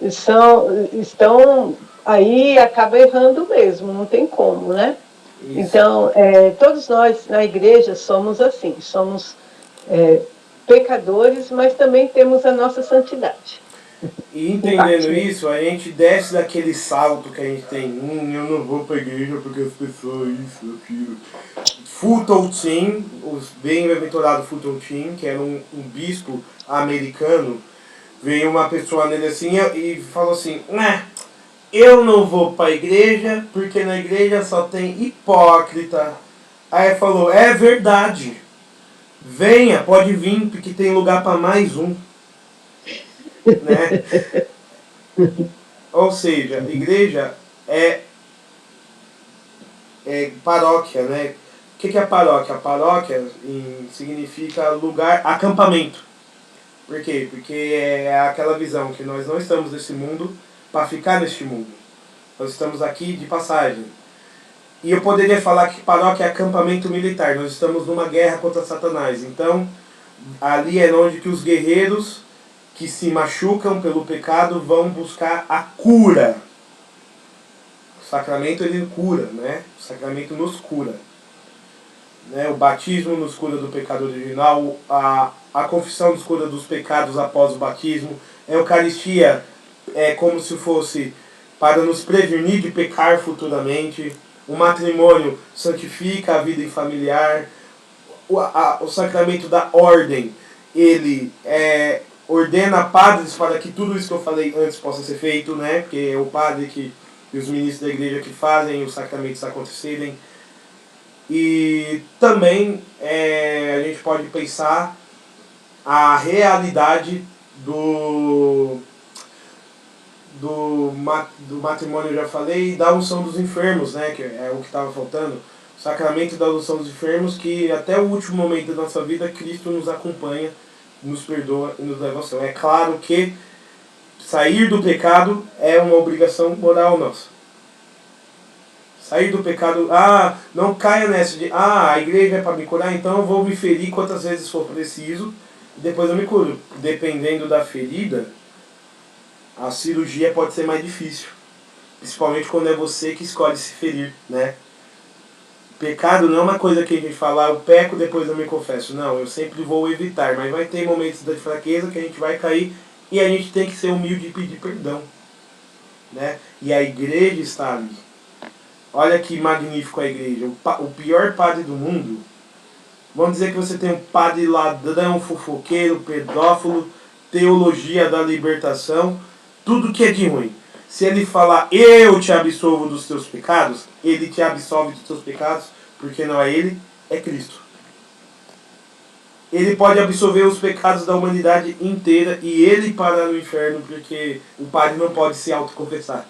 estão aí, acaba errando mesmo, não tem como, né? Isso. Então, todos nós na igreja somos assim, somos pecadores, mas também temos a nossa santidade. E entendendo isso, a gente desce daquele salto que a gente tem. Eu não vou pra igreja porque as pessoas, isso, aquilo. Fulton Sheen, os bem-aventurado Fulton Sheen, que era um bispo americano, veio uma pessoa nele assim e falou assim, eu não vou pra igreja porque na igreja só tem hipócrita. Aí ele falou, é verdade. Venha, pode vir, porque tem lugar para mais um. Né? Ou seja, igreja é paróquia, né? O que é paróquia? A paróquia significa lugar, acampamento. Por quê? Porque é aquela visão que nós não estamos nesse mundo para ficar neste mundo. Nós estamos aqui de passagem. E eu poderia falar que paróquia é acampamento militar. Nós estamos numa guerra contra Satanás. Então, ali é onde que os guerreiros que se machucam pelo pecado vão buscar a cura. O sacramento ele cura, né? O sacramento nos cura. Né? O batismo nos cura do pecado original, a confissão nos cura dos pecados após o batismo, a Eucaristia é como se fosse para nos prevenir de pecar futuramente, o matrimônio santifica a vida familiar, o sacramento da ordem, ele ordena padres para que tudo isso que eu falei antes possa ser feito, né? Porque é o padre e os ministros da igreja que fazem os sacramentos acontecerem. E também a gente pode pensar a realidade do matrimônio, eu já falei, e da unção dos enfermos, né, que é o que estava faltando. O sacramento da unção dos enfermos, que até o último momento da nossa vida, Cristo nos acompanha, nos perdoa e nos leva ao céu. É claro que sair do pecado é uma obrigação moral nossa. Sair do pecado, não caia nessa de, a igreja é para me curar, então eu vou me ferir quantas vezes for preciso, e depois eu me curo. Dependendo da ferida, a cirurgia pode ser mais difícil. Principalmente quando é você que escolhe se ferir, né? Pecado não é uma coisa que a gente fala, eu peco, depois eu me confesso. Não, eu sempre vou evitar, mas vai ter momentos de fraqueza que a gente vai cair e a gente tem que ser humilde e pedir perdão, né? E a igreja está ali. Olha que magnífico a igreja. O pior padre do mundo, vamos dizer que você tem um padre ladrão, fofoqueiro, pedófilo, teologia da libertação, tudo que é de ruim. Se ele falar, eu te absolvo dos teus pecados, ele te absolve dos teus pecados, porque não é ele, é Cristo. Ele pode absolver os pecados da humanidade inteira e ele parar no inferno, porque o padre não pode se autoconfessar.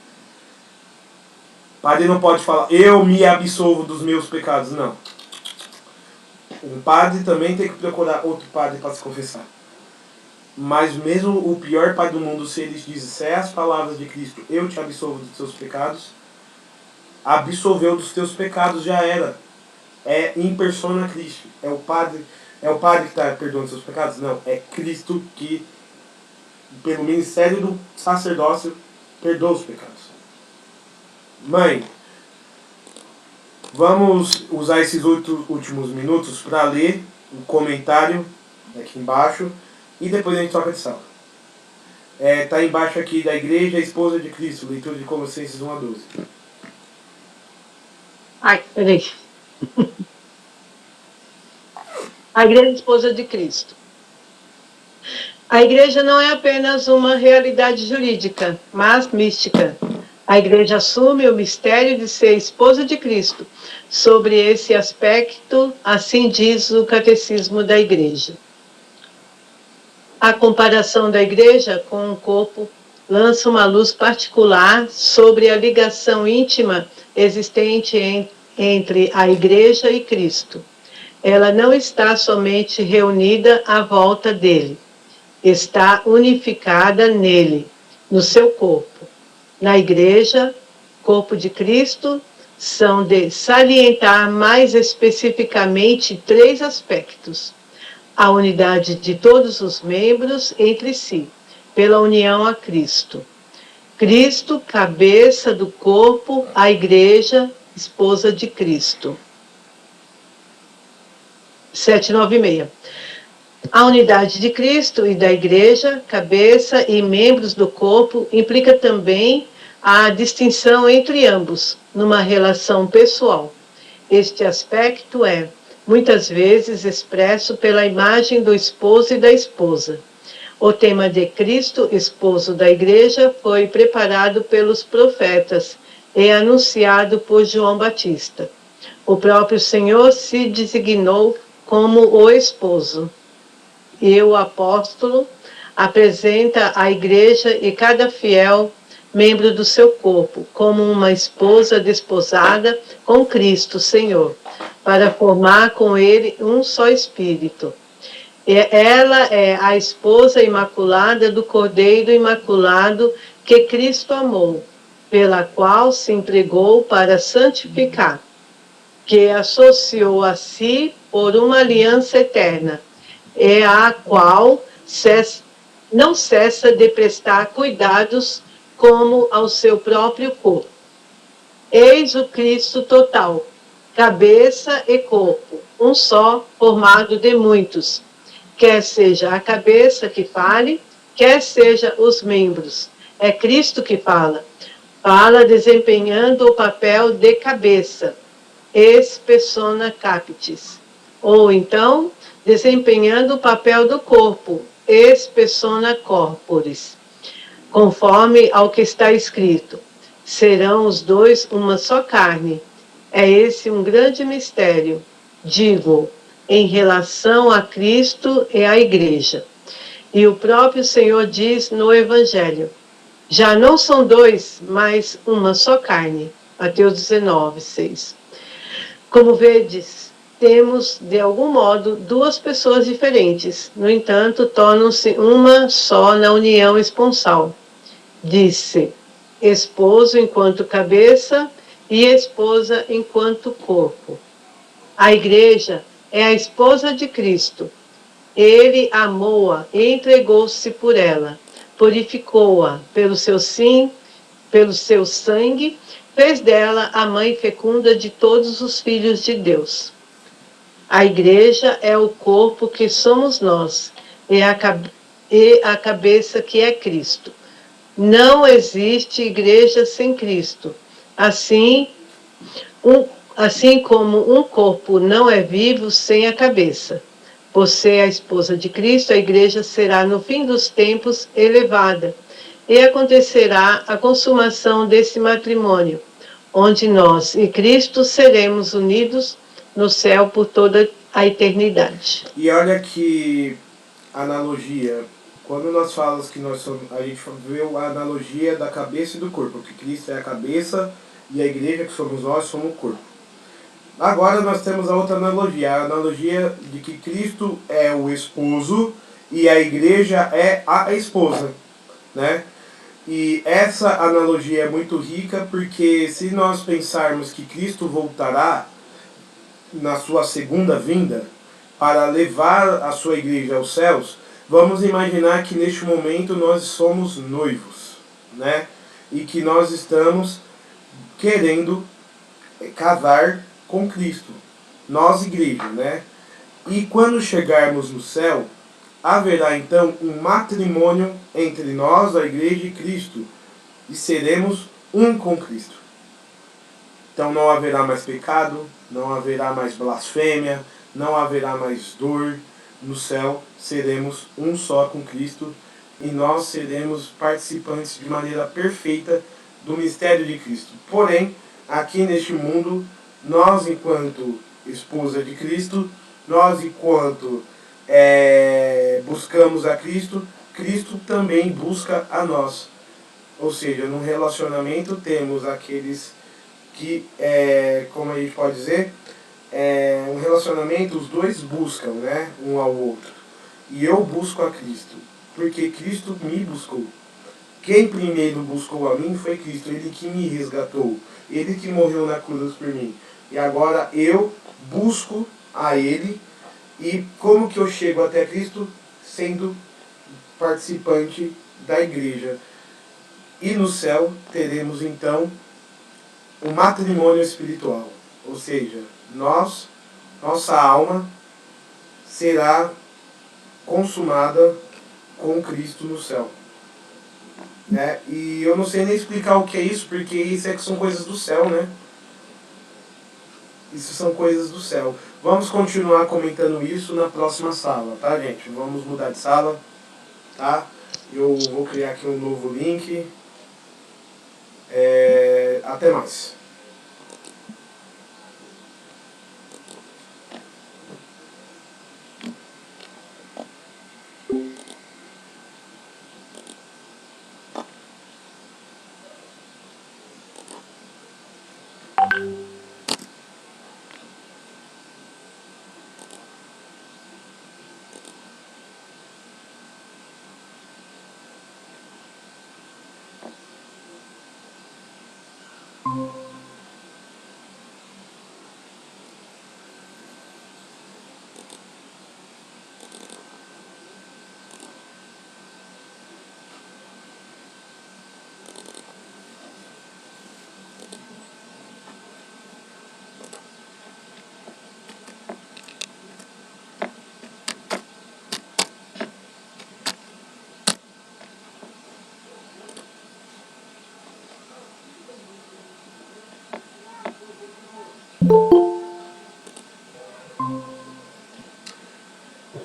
O padre não pode falar, eu me absolvo dos meus pecados, não. Um padre também tem que procurar outro padre para se confessar. Mas mesmo o pior pai do mundo, se ele disser as palavras de Cristo, eu te absolvo dos teus pecados, absolveu dos teus pecados, já era. É in persona Cristo. É o padre que está perdoando seus pecados? Não, é Cristo que, pelo ministério do sacerdócio, perdoa os pecados. Mãe, vamos usar esses 8 últimos minutos para ler o comentário aqui embaixo e depois a gente troca de sala. Tá embaixo aqui da igreja, a esposa de Cristo, leitura de Colossenses 1-12. Ai, peraí. A igreja esposa de Cristo. A igreja não é apenas uma realidade jurídica, mas mística. A igreja assume o mistério de ser esposa de Cristo. Sobre esse aspecto, assim diz o Catecismo da Igreja. A comparação da igreja com o corpo lança uma luz particular sobre a ligação íntima existente entre a igreja e Cristo. Ela não está somente reunida à volta dele, está unificada nele, no seu corpo. Na igreja, corpo de Cristo, são de salientar mais especificamente 3 aspectos: a unidade de todos os membros entre si, pela união a Cristo. Cristo, cabeça do corpo, a igreja, esposa de Cristo. 796. A unidade de Cristo e da igreja, cabeça e membros do corpo, implica também a distinção entre ambos, numa relação pessoal. Este aspecto é, muitas vezes, expresso pela imagem do esposo e da esposa. O tema de Cristo, esposo da igreja, foi preparado pelos profetas e anunciado por João Batista. O próprio Senhor se designou como o esposo. E o apóstolo apresenta a igreja e cada fiel membro do seu corpo como uma esposa desposada com Cristo, Senhor, para formar com ele um só espírito. E ela é a esposa imaculada do Cordeiro Imaculado que Cristo amou, pela qual se entregou para santificar, que associou a si por uma aliança eterna, e a qual não cessa de prestar cuidados como ao seu próprio corpo. Eis o Cristo total, cabeça e corpo, um só, formado de muitos, quer seja a cabeça que fale, quer seja os membros. É Cristo que fala desempenhando o papel de cabeça, ex persona capitis, ou então desempenhando o papel do corpo, ex persona corporis, conforme ao que está escrito: serão os dois uma só carne. É esse um grande mistério, digo, em relação a Cristo e à Igreja. E o próprio Senhor diz no Evangelho: já não são dois, mas uma só carne. Mateus 19, 6. Como vedes, temos, de algum modo, 2 pessoas diferentes. No entanto, tornam-se uma só na união esponsal. Disse, esposo enquanto cabeça e esposa enquanto corpo. A igreja é a esposa de Cristo. Ele amou-a e entregou-se por ela, purificou-a pelo seu sim, pelo seu sangue, fez dela a mãe fecunda de todos os filhos de Deus. A igreja é o corpo que somos nós, e a cabeça que é Cristo. Não existe igreja sem Cristo. Assim, assim como um corpo não é vivo sem a cabeça. Por ser a esposa de Cristo, a igreja será no fim dos tempos elevada, e acontecerá a consumação desse matrimônio, onde nós e Cristo seremos unidos no céu por toda a eternidade. E olha que analogia. Quando nós falamos que nós somos, a gente vê a analogia da cabeça e do corpo, que Cristo é a cabeça e a igreja que somos nós somos o corpo. Agora nós temos a outra analogia, a analogia de que Cristo é o esposo e a igreja é a esposa, né? E essa analogia é muito rica porque se nós pensarmos que Cristo voltará na sua segunda vinda para levar a sua igreja aos céus, vamos imaginar que neste momento nós somos noivos, né? E que nós estamos querendo casar com Cristo, nós igreja, né? E quando chegarmos no céu, haverá então um matrimônio entre nós, a igreja e Cristo, e seremos um com Cristo. Então não haverá mais pecado, não haverá mais blasfêmia, não haverá mais dor. No céu seremos um só com Cristo e nós seremos participantes de maneira perfeita do mistério de Cristo. Porém, aqui neste mundo, nós enquanto esposa de Cristo, nós enquanto buscamos a Cristo, Cristo também busca a nós. Ou seja, no relacionamento temos aqueles que, como a gente pode dizer, um relacionamento os dois buscam, né, um ao outro. E eu busco a Cristo, porque Cristo me buscou. Quem primeiro buscou a mim foi Cristo, Ele que me resgatou, Ele que morreu na cruz por mim. E agora eu busco a Ele. E como que eu chego até Cristo? Sendo participante da igreja. E no céu teremos então o matrimônio espiritual. Ou seja, nossa alma será consumada com Cristo no céu. Né? E eu não sei nem explicar o que é isso, porque isso é que são coisas do céu, né? Isso são coisas do céu. Vamos continuar comentando isso na próxima sala, tá, gente? Vamos mudar de sala, tá? Eu vou criar aqui um novo link. Até mais.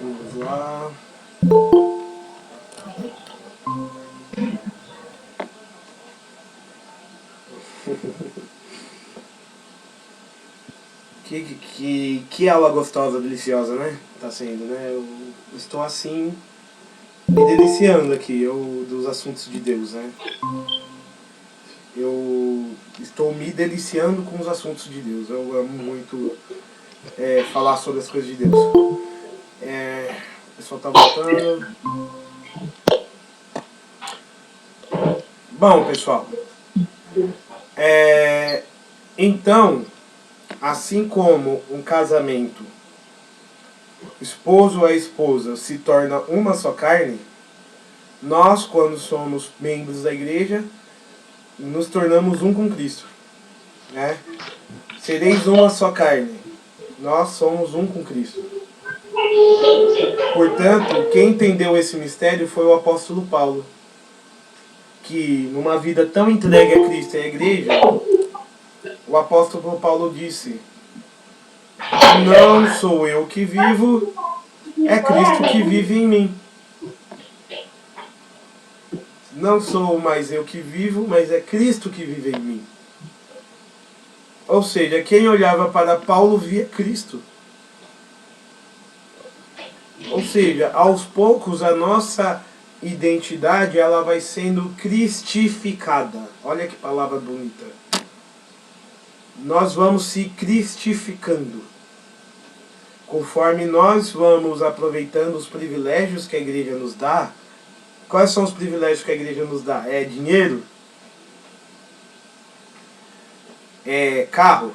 Vamos lá. Que aula gostosa, deliciosa, né? Tá sendo, né? Eu estou assim, me deliciando aqui dos assuntos de Deus, né? Eu estou me deliciando com os assuntos de Deus. Eu amo muito falar sobre as coisas de Deus. O pessoal tá voltando. Bom, pessoal, Então, assim como um casamento, o esposo ou a esposa se torna uma só carne, nós, quando somos membros da igreja, nos tornamos um com Cristo. Né? Sereis uma só carne. Nós somos um com Cristo. Portanto, quem entendeu esse mistério foi o apóstolo Paulo, que numa vida tão entregue a Cristo e à igreja, o apóstolo Paulo disse: não sou eu que vivo, é Cristo que vive em mim. Não sou mais eu que vivo, mas é Cristo que vive em mim. Ou seja, quem olhava para Paulo via Cristo. Ou seja, aos poucos a nossa identidade ela vai sendo cristificada. Olha que palavra bonita. Nós vamos se cristificando. Conforme nós vamos aproveitando os privilégios que a igreja nos dá. Quais são os privilégios que a igreja nos dá? É dinheiro? É carro?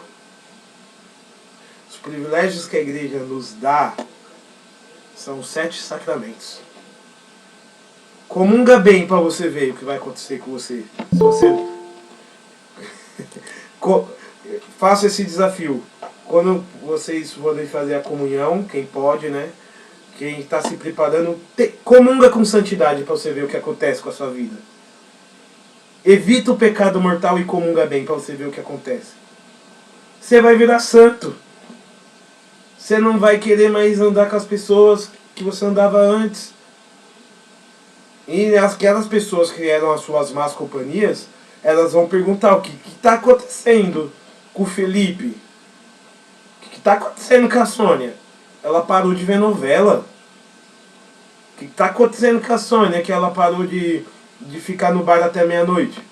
Os privilégios que a igreja nos dá são os 7 sacramentos. Comunga bem para você ver o que vai acontecer com você. Se você faça esse desafio. Quando vocês forem fazer a comunhão, quem pode, né? Quem está se preparando, comunga com santidade para você ver o que acontece com a sua vida. Evita o pecado mortal e comunga bem para você ver o que acontece. Você vai virar santo. Você não vai querer mais andar com as pessoas que você andava antes. E aquelas pessoas que eram as suas más companhias, elas vão perguntar o que está acontecendo com o Felipe. O que está acontecendo com a Sônia? Ela parou de ver novela. O que está acontecendo com a Sônia? Que ela parou de ficar no bar até meia-noite.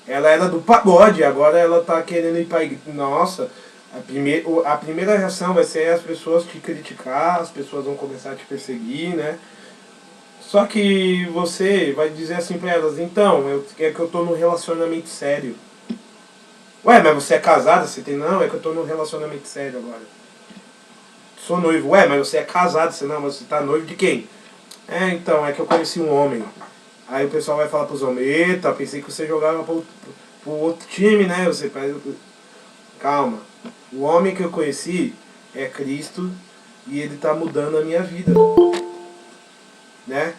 Ela era do pagode, agora ela está querendo ir para a igreja. Nossa, a primeira reação vai ser as pessoas te criticar, as pessoas vão começar a te perseguir, né? Só que você vai dizer assim para elas: então, é que eu estou num relacionamento sério. Ué, mas você é casada? Você tem? Não, é que eu estou num relacionamento sério agora. Sou noivo. Ué, mas você é casado? Você não, mas você está noivo de quem? É, então, é que eu conheci um homem. Aí o pessoal vai falar pros homens: eita, pensei que você jogava pro outro time, né? Você calma. O homem que eu conheci é Cristo e ele está mudando a minha vida. Né?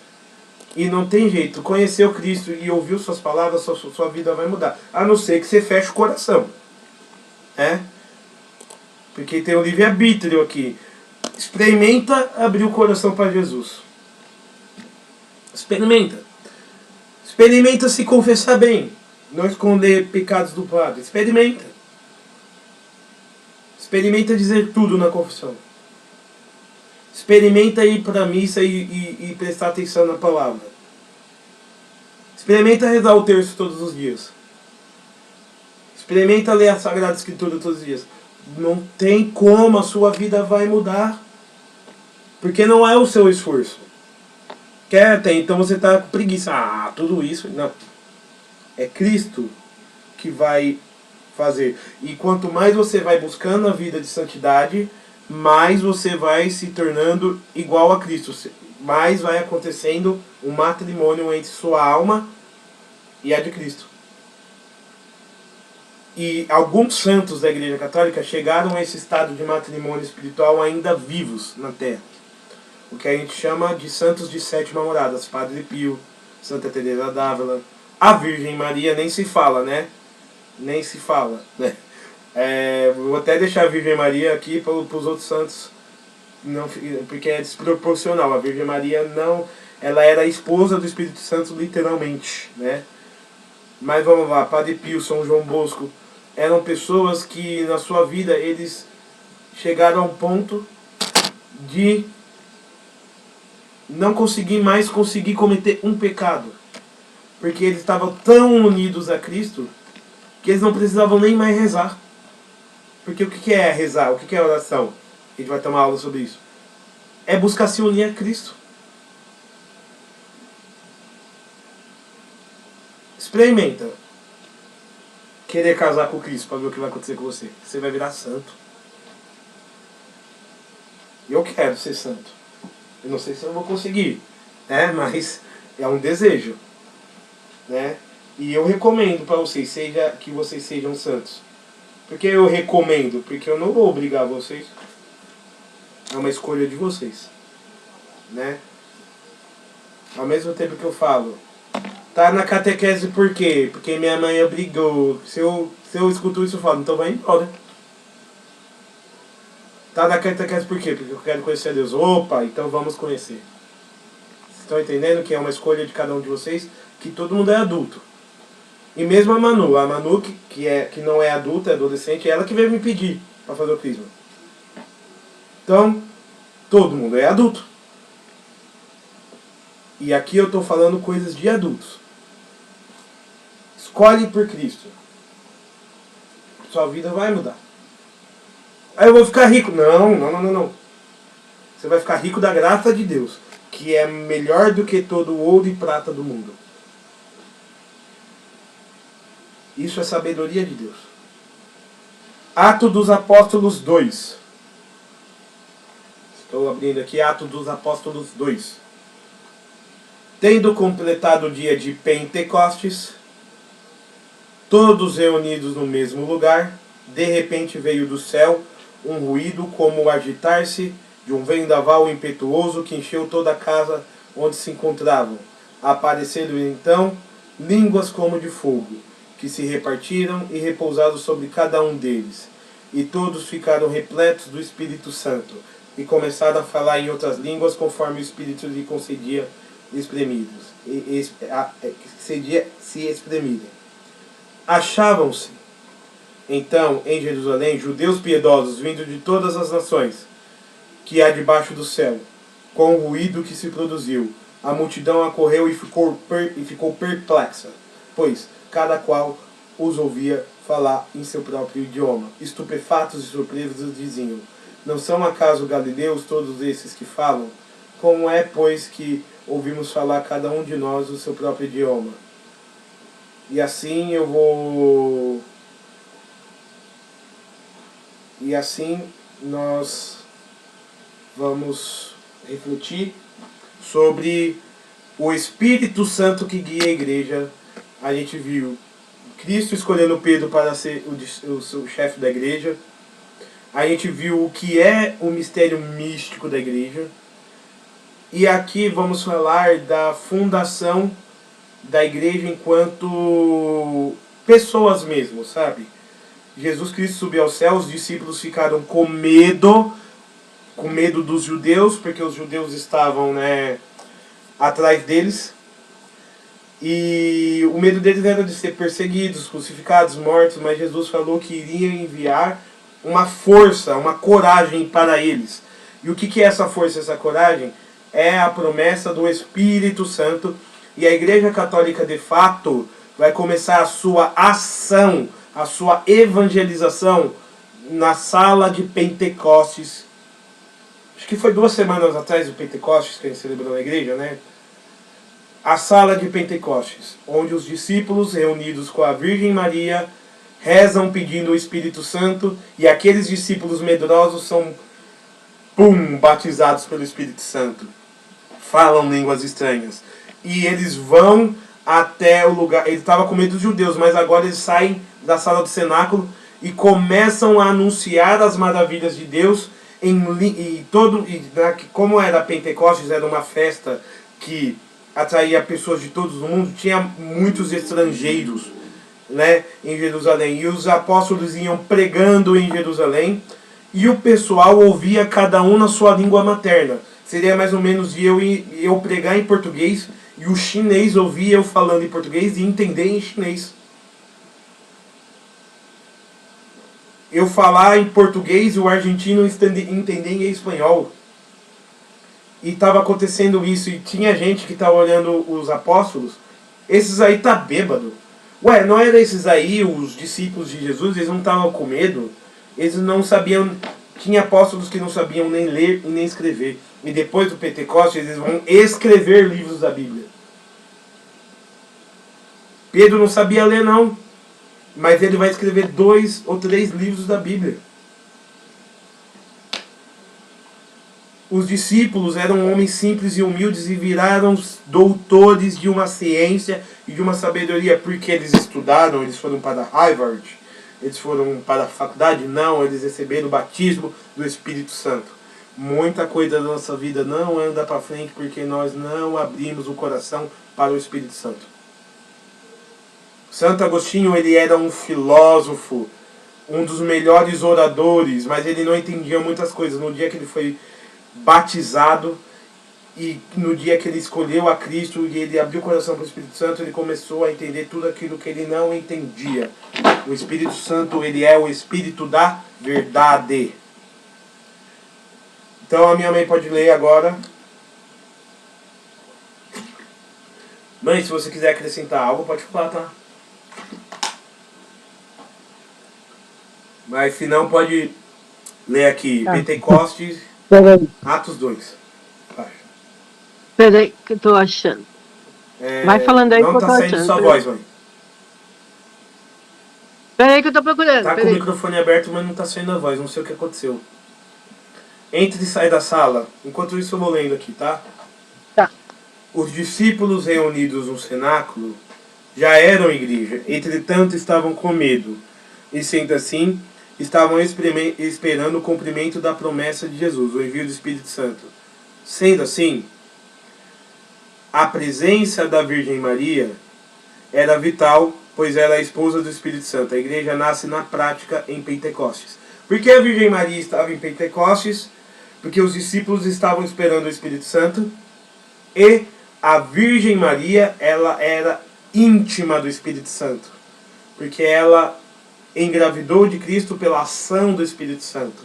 E não tem jeito, conheceu Cristo e ouviu suas palavras, sua vida vai mudar. A não ser que você feche o coração. Né? Porque tem o livre-arbítrio aqui. Experimenta abrir o coração para Jesus. Experimenta. Experimenta se confessar bem. Não esconder pecados do padre. Experimenta. Experimenta dizer tudo na confissão. Experimenta ir para a missa e prestar atenção na palavra. Experimenta rezar o terço todos os dias. Experimenta ler a Sagrada Escritura todos os dias. Não tem como a sua vida vai mudar. Porque não é o seu esforço. Quer ter, então você está com preguiça. Ah, tudo isso. Não. É Cristo que vai fazer. E quanto mais você vai buscando a vida de santidade, mais você vai se tornando igual a Cristo. Mais vai acontecendo um matrimônio entre sua alma e a de Cristo. E alguns santos da Igreja Católica chegaram a esse estado de matrimônio espiritual ainda vivos na Terra. O que a gente chama de santos de sétima morada. Padre Pio, Santa Teresa d'Ávila, a Virgem Maria nem se fala, né? Nem se fala, né? Vou até deixar a Virgem Maria aqui para os outros santos, não, porque é desproporcional. A Virgem Maria não, ela era a esposa do Espírito Santo literalmente, né? Mas vamos lá, Padre Pio, São João Bosco, eram pessoas que na sua vida eles chegaram ao ponto de não conseguir mais cometer um pecado, porque eles estavam tão unidos a Cristo que eles não precisavam nem mais rezar. Porque o que é rezar? O que é oração? A gente vai ter uma aula sobre isso. É buscar se unir a Cristo. Experimenta. querer casar com Cristo para ver o que vai acontecer com você. Você vai virar santo. Eu quero ser santo. Eu não sei se eu vou conseguir, né? Mas é um desejo, né? E eu recomendo para vocês que vocês sejam santos. Por que eu recomendo? Porque eu não vou obrigar vocês. É uma escolha de vocês, né? Ao mesmo tempo que eu falo, tá na catequese por quê? Porque minha mãe obrigou. Se eu escuto isso, eu falo, então vai embora. Tá na catequese por quê? Porque eu quero conhecer a Deus. Opa, então vamos conhecer. Vocês estão entendendo que é uma escolha de cada um de vocês? Que todo mundo é adulto. E mesmo a Manu que não é adulta, é adolescente, é ela que veio me pedir para fazer o crisma. Então, todo mundo é adulto. E aqui eu estou falando coisas de adultos. Escolhe por Cristo. Sua vida vai mudar. Aí eu vou ficar rico. Não. Você vai ficar rico da graça de Deus, que é melhor do que todo o ouro e prata do mundo. Isso é sabedoria de Deus. Atos dos Apóstolos 2. Estou abrindo aqui Atos dos Apóstolos 2. Tendo completado o dia de Pentecostes, todos reunidos no mesmo lugar, de repente veio do céu um ruído como o agitar-se de um vendaval impetuoso que encheu toda a casa onde se encontravam. Apareceram então línguas como de fogo, que se repartiram e repousaram sobre cada um deles. E todos ficaram repletos do Espírito Santo, e começaram a falar em outras línguas, conforme o Espírito lhe concedia se exprimirem. Achavam-se, então, em Jerusalém, judeus piedosos, vindos de todas as nações, que há debaixo do céu. Com o ruído que se produziu, a multidão acorreu e ficou perplexa, pois cada qual os ouvia falar em seu próprio idioma. Estupefatos e surpresos diziam: não são acaso galileus todos esses que falam? Como é, pois, que ouvimos falar cada um de nós o seu próprio idioma? E assim nós vamos refletir sobre o Espírito Santo que guia a igreja. A gente viu Cristo escolhendo Pedro para ser o seu chefe da igreja. A gente viu o que é o mistério místico da igreja. E aqui vamos falar da fundação da igreja enquanto pessoas mesmo, sabe? Jesus Cristo subiu ao céu, os discípulos ficaram com medo dos judeus, porque os judeus estavam, atrás deles. E o medo deles era de ser perseguidos, crucificados, mortos, mas Jesus falou que iria enviar uma força, uma coragem para eles. E o que é essa força, essa coragem? É a promessa do Espírito Santo. E a Igreja Católica, de fato, vai começar a sua ação, a sua evangelização na sala de Pentecostes. Acho que foi 2 semanas atrás do Pentecostes que a gente celebrou na igreja, né? A sala de Pentecostes, onde os discípulos, reunidos com a Virgem Maria, rezam pedindo o Espírito Santo, e aqueles discípulos medrosos são, batizados pelo Espírito Santo. Falam línguas estranhas. E eles vão até o lugar. Eles estavam com medo dos judeus, mas agora eles saem da sala do cenáculo e começam a anunciar as maravilhas de Deus. Como era Pentecostes, era uma festa que atraía pessoas de todo o mundo, tinha muitos estrangeiros, em Jerusalém. E os apóstolos iam pregando em Jerusalém, e o pessoal ouvia cada um na sua língua materna. Seria mais ou menos eu pregar em português, e o chinês ouvia eu falando em português e entender em chinês. Eu falar em português e o argentino entender em espanhol. E estava acontecendo isso, e tinha gente que estava olhando os apóstolos. Esses aí tá bêbado. Ué, não era esses aí os discípulos de Jesus? Eles não estavam com medo? Eles não sabiam. Tinha apóstolos que não sabiam nem ler e nem escrever. E depois do Pentecostes eles vão escrever livros da Bíblia. Pedro não sabia ler, não. mas ele vai escrever 2 ou 3 livros da Bíblia. Os discípulos eram homens simples e humildes e viraram doutores de uma ciência e de uma sabedoria porque eles estudaram, eles foram para Harvard, eles foram para a faculdade? Não, eles receberam o batismo do Espírito Santo. Muita coisa da nossa vida não anda para frente porque nós não abrimos o coração para o Espírito Santo. Santo Agostinho, ele era um filósofo, um dos melhores oradores, mas ele não entendia muitas coisas. No dia que ele foi batizado e no dia que ele escolheu a Cristo e ele abriu o coração para o Espírito Santo, ele começou a entender tudo aquilo que ele não entendia. O Espírito Santo, ele é o Espírito da verdade. Então a minha mãe pode ler agora. Mãe, se você quiser acrescentar algo, pode falar, tá? Mas se não, pode ler aqui. Tá. Pentecostes, Peraí, Atos 2. peraí, que eu tô achando. Vai falando aí que Não eu tá tô saindo achando. sua Peraí. voz, mãe. Peraí que eu tô procurando. Tá com o Peraí. microfone aberto, mas não tá saindo a voz. Não sei o que aconteceu. Entre e sai da sala. Enquanto isso eu vou lendo aqui, tá? Tá. Os discípulos reunidos no cenáculo já eram igreja. Entretanto estavam com medo. E sendo assim, estavam esperando o cumprimento da promessa de Jesus, o envio do Espírito Santo. Sendo assim, a presença da Virgem Maria era vital, pois ela é a esposa do Espírito Santo. A igreja nasce na prática em Pentecostes. Por que a Virgem Maria estava em Pentecostes? Porque os discípulos estavam esperando o Espírito Santo e a Virgem Maria, ela era íntima do Espírito Santo. Porque ela engravidou de Cristo pela ação do Espírito Santo.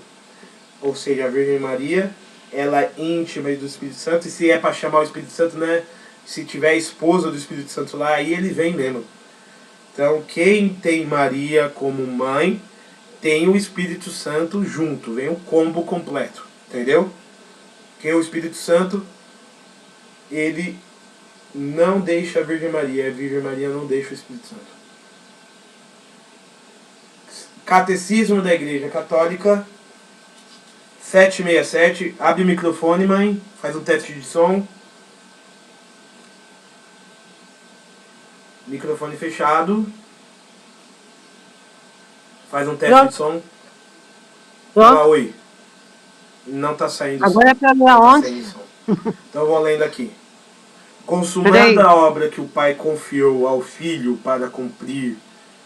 Ou seja, a Virgem Maria, ela é íntima do Espírito Santo. E se é para chamar o Espírito Santo, né? Se tiver a esposa do Espírito Santo lá, aí ele vem mesmo. Então, quem tem Maria como mãe, tem o Espírito Santo junto. Vem o combo completo. Entendeu? Porque o Espírito Santo, ele não deixa a Virgem Maria. A Virgem Maria não deixa o Espírito Santo. Catecismo da Igreja Católica 767. Abre o microfone, mãe. Faz um teste de som. Microfone fechado. Faz um teste de som. Fala oi. Não está saindo Agora é pra ler aonde? Então eu vou lendo aqui. Peraí. Consumada a obra que o Pai confiou ao Filho para cumprir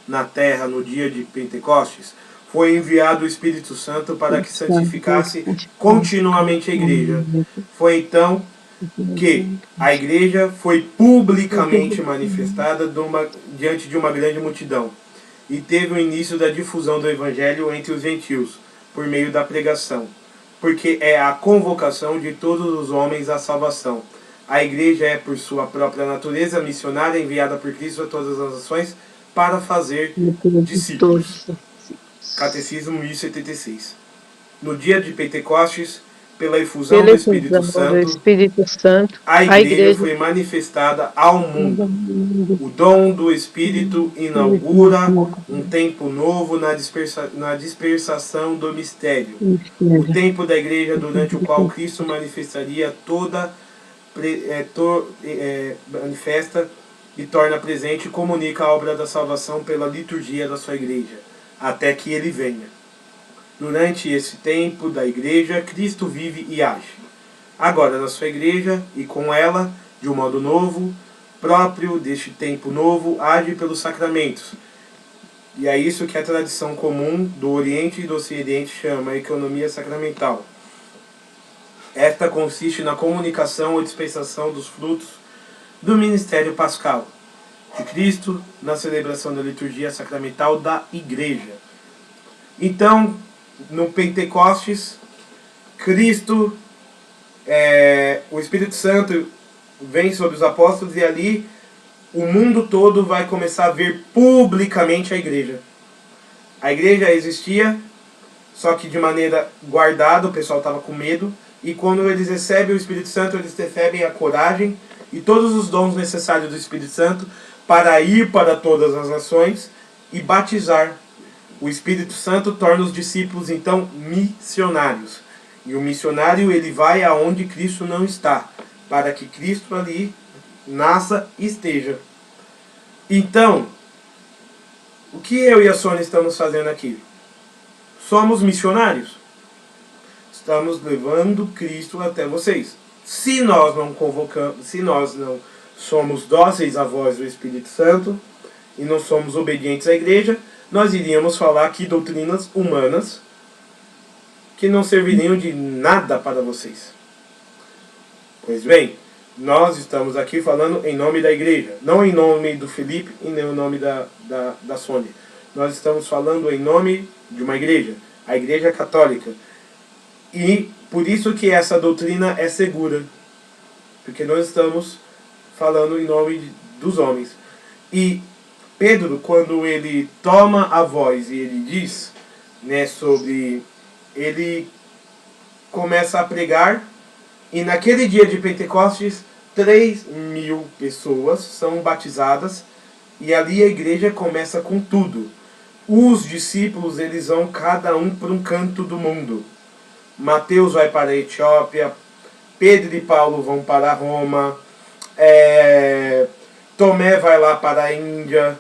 na terra no dia de Pentecostes, foi enviado o Espírito Santo para que santificasse continuamente a igreja. Foi então que a igreja foi publicamente manifestada diante de uma grande multidão e teve o início da difusão do Evangelho entre os gentios, por meio da pregação, porque é a convocação de todos os homens à salvação. A igreja é, por sua própria natureza, missionária, enviada por Cristo a todas as nações para fazer discípulos. Catecismo 1076. No dia de Pentecostes, pela efusão do Espírito Santo, a igreja foi manifestada ao mundo. O dom do Espírito inaugura um tempo novo na dispersação do mistério. O tempo da igreja durante o qual Cristo manifestaria manifesta e torna presente e comunica a obra da salvação pela liturgia da sua igreja, até que ele venha. Durante esse tempo da igreja, Cristo vive e age. Agora, na sua igreja e com ela, de um modo novo, próprio deste tempo novo, age pelos sacramentos. E é isso que a tradição comum do Oriente e do Ocidente chama a economia sacramental. Esta consiste na comunicação ou dispensação dos frutos do ministério pascal de Cristo na celebração da liturgia sacramental da igreja. Então, no Pentecostes, Cristo, o Espírito Santo vem sobre os apóstolos e ali o mundo todo vai começar a ver publicamente a igreja. A igreja existia, só que de maneira guardada, o pessoal estava com medo, e quando eles recebem o Espírito Santo, eles recebem a coragem e todos os dons necessários do Espírito Santo para ir para todas as nações e batizar. O Espírito Santo torna os discípulos, então, missionários. E o missionário, ele vai aonde Cristo não está, para que Cristo ali nasça e esteja. Então, o que eu e a Sônia estamos fazendo aqui? Somos missionários. Estamos levando Cristo até vocês. Se nós não convocamos, se nós não somos dóceis à voz do Espírito Santo e não somos obedientes à igreja, nós iríamos falar aqui doutrinas humanas que não serviriam de nada para vocês. Pois bem, nós estamos aqui falando em nome da igreja, não em nome do Felipe e nem em nome da Sônia. Nós estamos falando em nome de uma igreja, a Igreja Católica. E por isso que essa doutrina é segura, porque nós estamos falando em nome dos homens. E Pedro, quando ele toma a voz e ele diz, né, sobre... Ele começa a pregar e naquele dia de Pentecostes 3.000 pessoas são batizadas e ali a igreja começa com tudo. Os discípulos, eles vão cada um para um canto do mundo. Mateus vai para a Etiópia, Pedro e Paulo vão para Roma, Tomé vai lá para a Índia,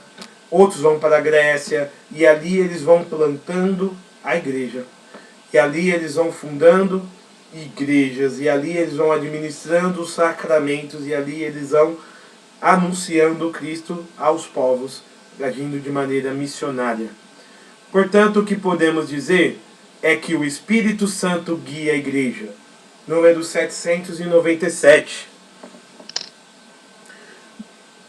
outros vão para a Grécia, e ali eles vão plantando a igreja. E ali eles vão fundando igrejas, e ali eles vão administrando os sacramentos, e ali eles vão anunciando Cristo aos povos, agindo de maneira missionária. Portanto, o que podemos dizer é que o Espírito Santo guia a igreja. Número 797.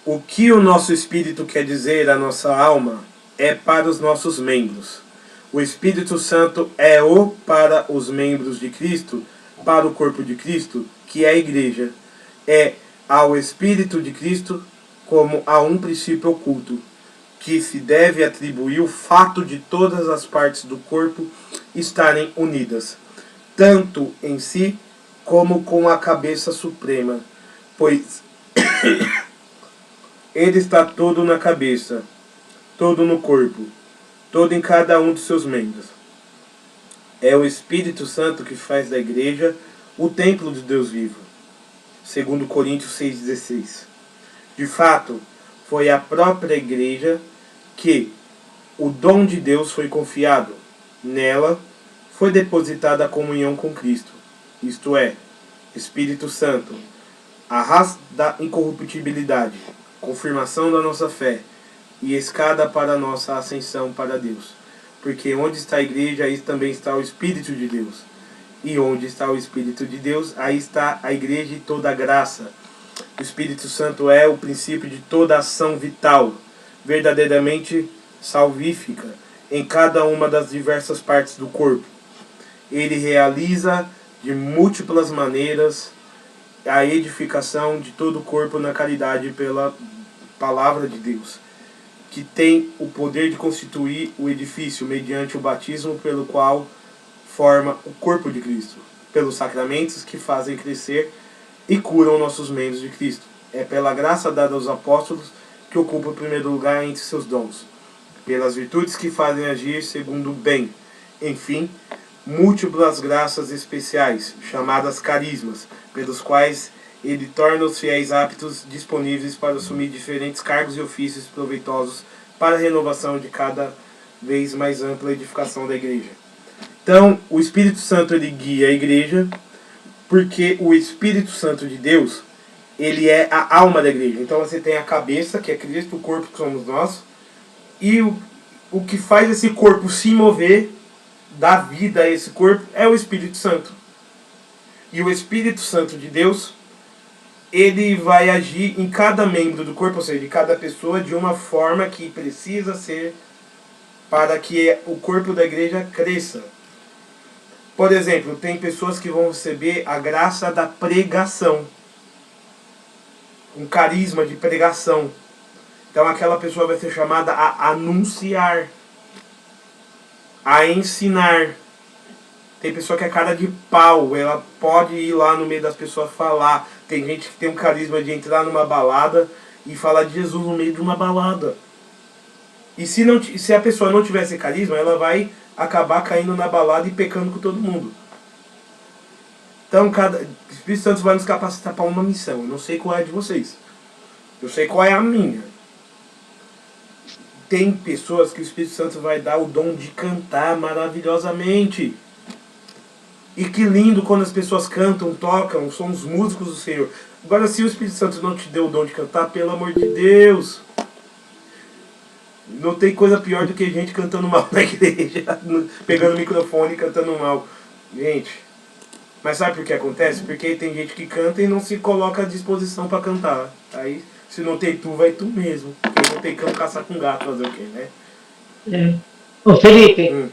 O que o nosso Espírito quer dizer à nossa alma é para os nossos membros. O Espírito Santo é o para os membros de Cristo, para o corpo de Cristo, que é a igreja. É ao Espírito de Cristo como a um princípio oculto, que se deve atribuir o fato de todas as partes do corpo estarem unidas, tanto em si como com a cabeça suprema, pois ele está todo na cabeça, todo no corpo, todo em cada um dos seus membros. É o Espírito Santo que faz da igreja o templo de Deus vivo. Segundo Coríntios 6,16. De fato, foi a própria igreja que o dom de Deus foi confiado. Nela foi depositada a comunhão com Cristo. Isto é, Espírito Santo, a raiz da incorruptibilidade, confirmação da nossa fé, e escada para a nossa ascensão para Deus. Porque onde está a igreja, aí também está o Espírito de Deus. E onde está o Espírito de Deus, aí está a igreja e toda a graça. O Espírito Santo é o princípio de toda ação vital, verdadeiramente salvífica, em cada uma das diversas partes do corpo. Ele realiza de múltiplas maneiras a edificação de todo o corpo na caridade pela palavra de Deus, que tem o poder de constituir o edifício mediante o batismo pelo qual forma o corpo de Cristo, pelos sacramentos que fazem crescer e curam nossos membros de Cristo. É pela graça dada aos apóstolos que ocupa o primeiro lugar entre seus dons, pelas virtudes que fazem agir segundo o bem. Enfim, múltiplas graças especiais, chamadas carismas, pelos quais ele torna os fiéis aptos disponíveis para assumir diferentes cargos e ofícios proveitosos para a renovação de cada vez mais ampla edificação da igreja. Então, o Espírito Santo, ele guia a igreja, porque o Espírito Santo de Deus, ele é a alma da igreja. Então você tem a cabeça, que é Cristo, o corpo, que somos nós, e o que faz esse corpo se mover, dá vida a esse corpo, é o Espírito Santo. E o Espírito Santo de Deus, ele vai agir em cada membro do corpo, ou seja, de cada pessoa, de uma forma que precisa ser para que o corpo da igreja cresça. Por exemplo, tem pessoas que vão receber a graça da pregação, um carisma de pregação. Então aquela pessoa vai ser chamada a anunciar, a ensinar. Tem pessoa que é cara de pau, ela pode ir lá no meio das pessoas falar. Tem gente que tem um carisma de entrar numa balada e falar de Jesus no meio de uma balada. E se a pessoa não tiver esse carisma, ela vai acabar caindo na balada e pecando com todo mundo. Então, o Espírito Santo vai nos capacitar para uma missão. Eu não sei qual é a de vocês. Eu sei qual é a minha. Tem pessoas que o Espírito Santo vai dar o dom de cantar maravilhosamente. E que lindo quando as pessoas cantam, tocam, são os músicos do Senhor. Agora, se o Espírito Santo não te deu o dom de cantar, pelo amor de Deus, não tem coisa pior do que gente cantando mal na igreja, pegando o microfone e cantando mal. Gente, mas sabe por que acontece? Porque tem gente que canta e não se coloca à disposição para cantar. Aí, se não tem tu, vai tu mesmo. Quem não tem cão, caça com gato, fazer o quê, né? Ô, Felipe,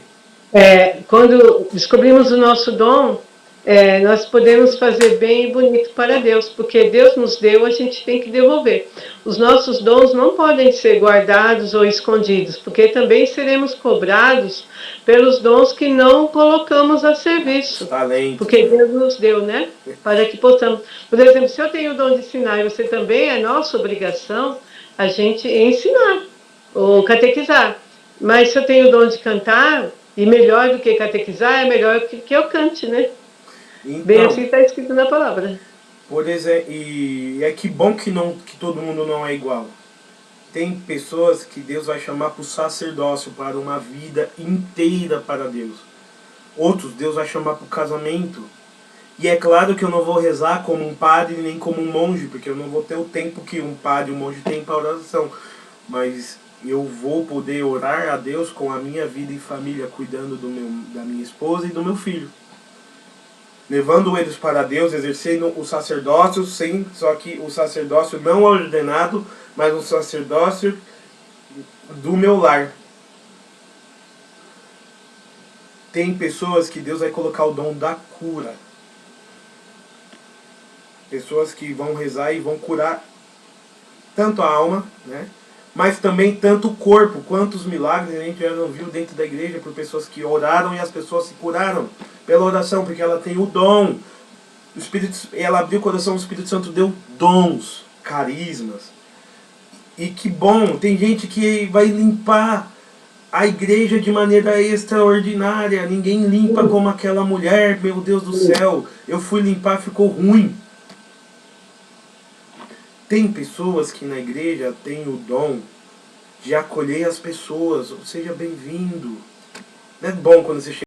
quando descobrimos o nosso dom, nós podemos fazer bem e bonito para Deus, porque Deus nos deu, a gente tem que devolver. Os nossos dons não podem ser guardados ou escondidos, porque também seremos cobrados pelos dons que não colocamos a serviço. Talento. Porque Deus nos deu, né? Para que possamos. Por exemplo, se eu tenho o dom de ensinar e você também, é nossa obrigação a gente ensinar ou catequizar. Mas se eu tenho o dom de cantar, e melhor do que catequizar, é melhor que eu cante, né? Então, Bem assim está escrito na palavra. por exemplo, e é que bom que todo mundo não é igual. Tem pessoas que Deus vai chamar para o sacerdócio, para uma vida inteira para Deus. Outros Deus vai chamar para o casamento. E é claro que eu não vou rezar como um padre nem como um monge, porque eu não vou ter o tempo que um padre e um monge têm para oração. Mas eu vou poder orar a Deus com a minha vida e família, cuidando da minha esposa e do meu filho. Levando eles para Deus, exercendo o sacerdócio, sim, só que o sacerdócio não ordenado, mas um sacerdócio do meu lar. Tem pessoas que Deus vai colocar o dom da cura. Pessoas que vão rezar e vão curar tanto a alma, né? Mas também tanto o corpo. Quantos milagres a gente já não viu dentro da igreja por pessoas que oraram e as pessoas se curaram pela oração, porque ela tem o dom. Ela abriu o coração, o Espírito Santo deu dons, carismas. E que bom, tem gente que vai limpar a igreja de maneira extraordinária. Ninguém limpa como aquela mulher, meu Deus do céu. Eu fui limpar, ficou ruim. Tem pessoas que na igreja têm o dom de acolher as pessoas. Seja bem-vindo. Não é bom quando você chega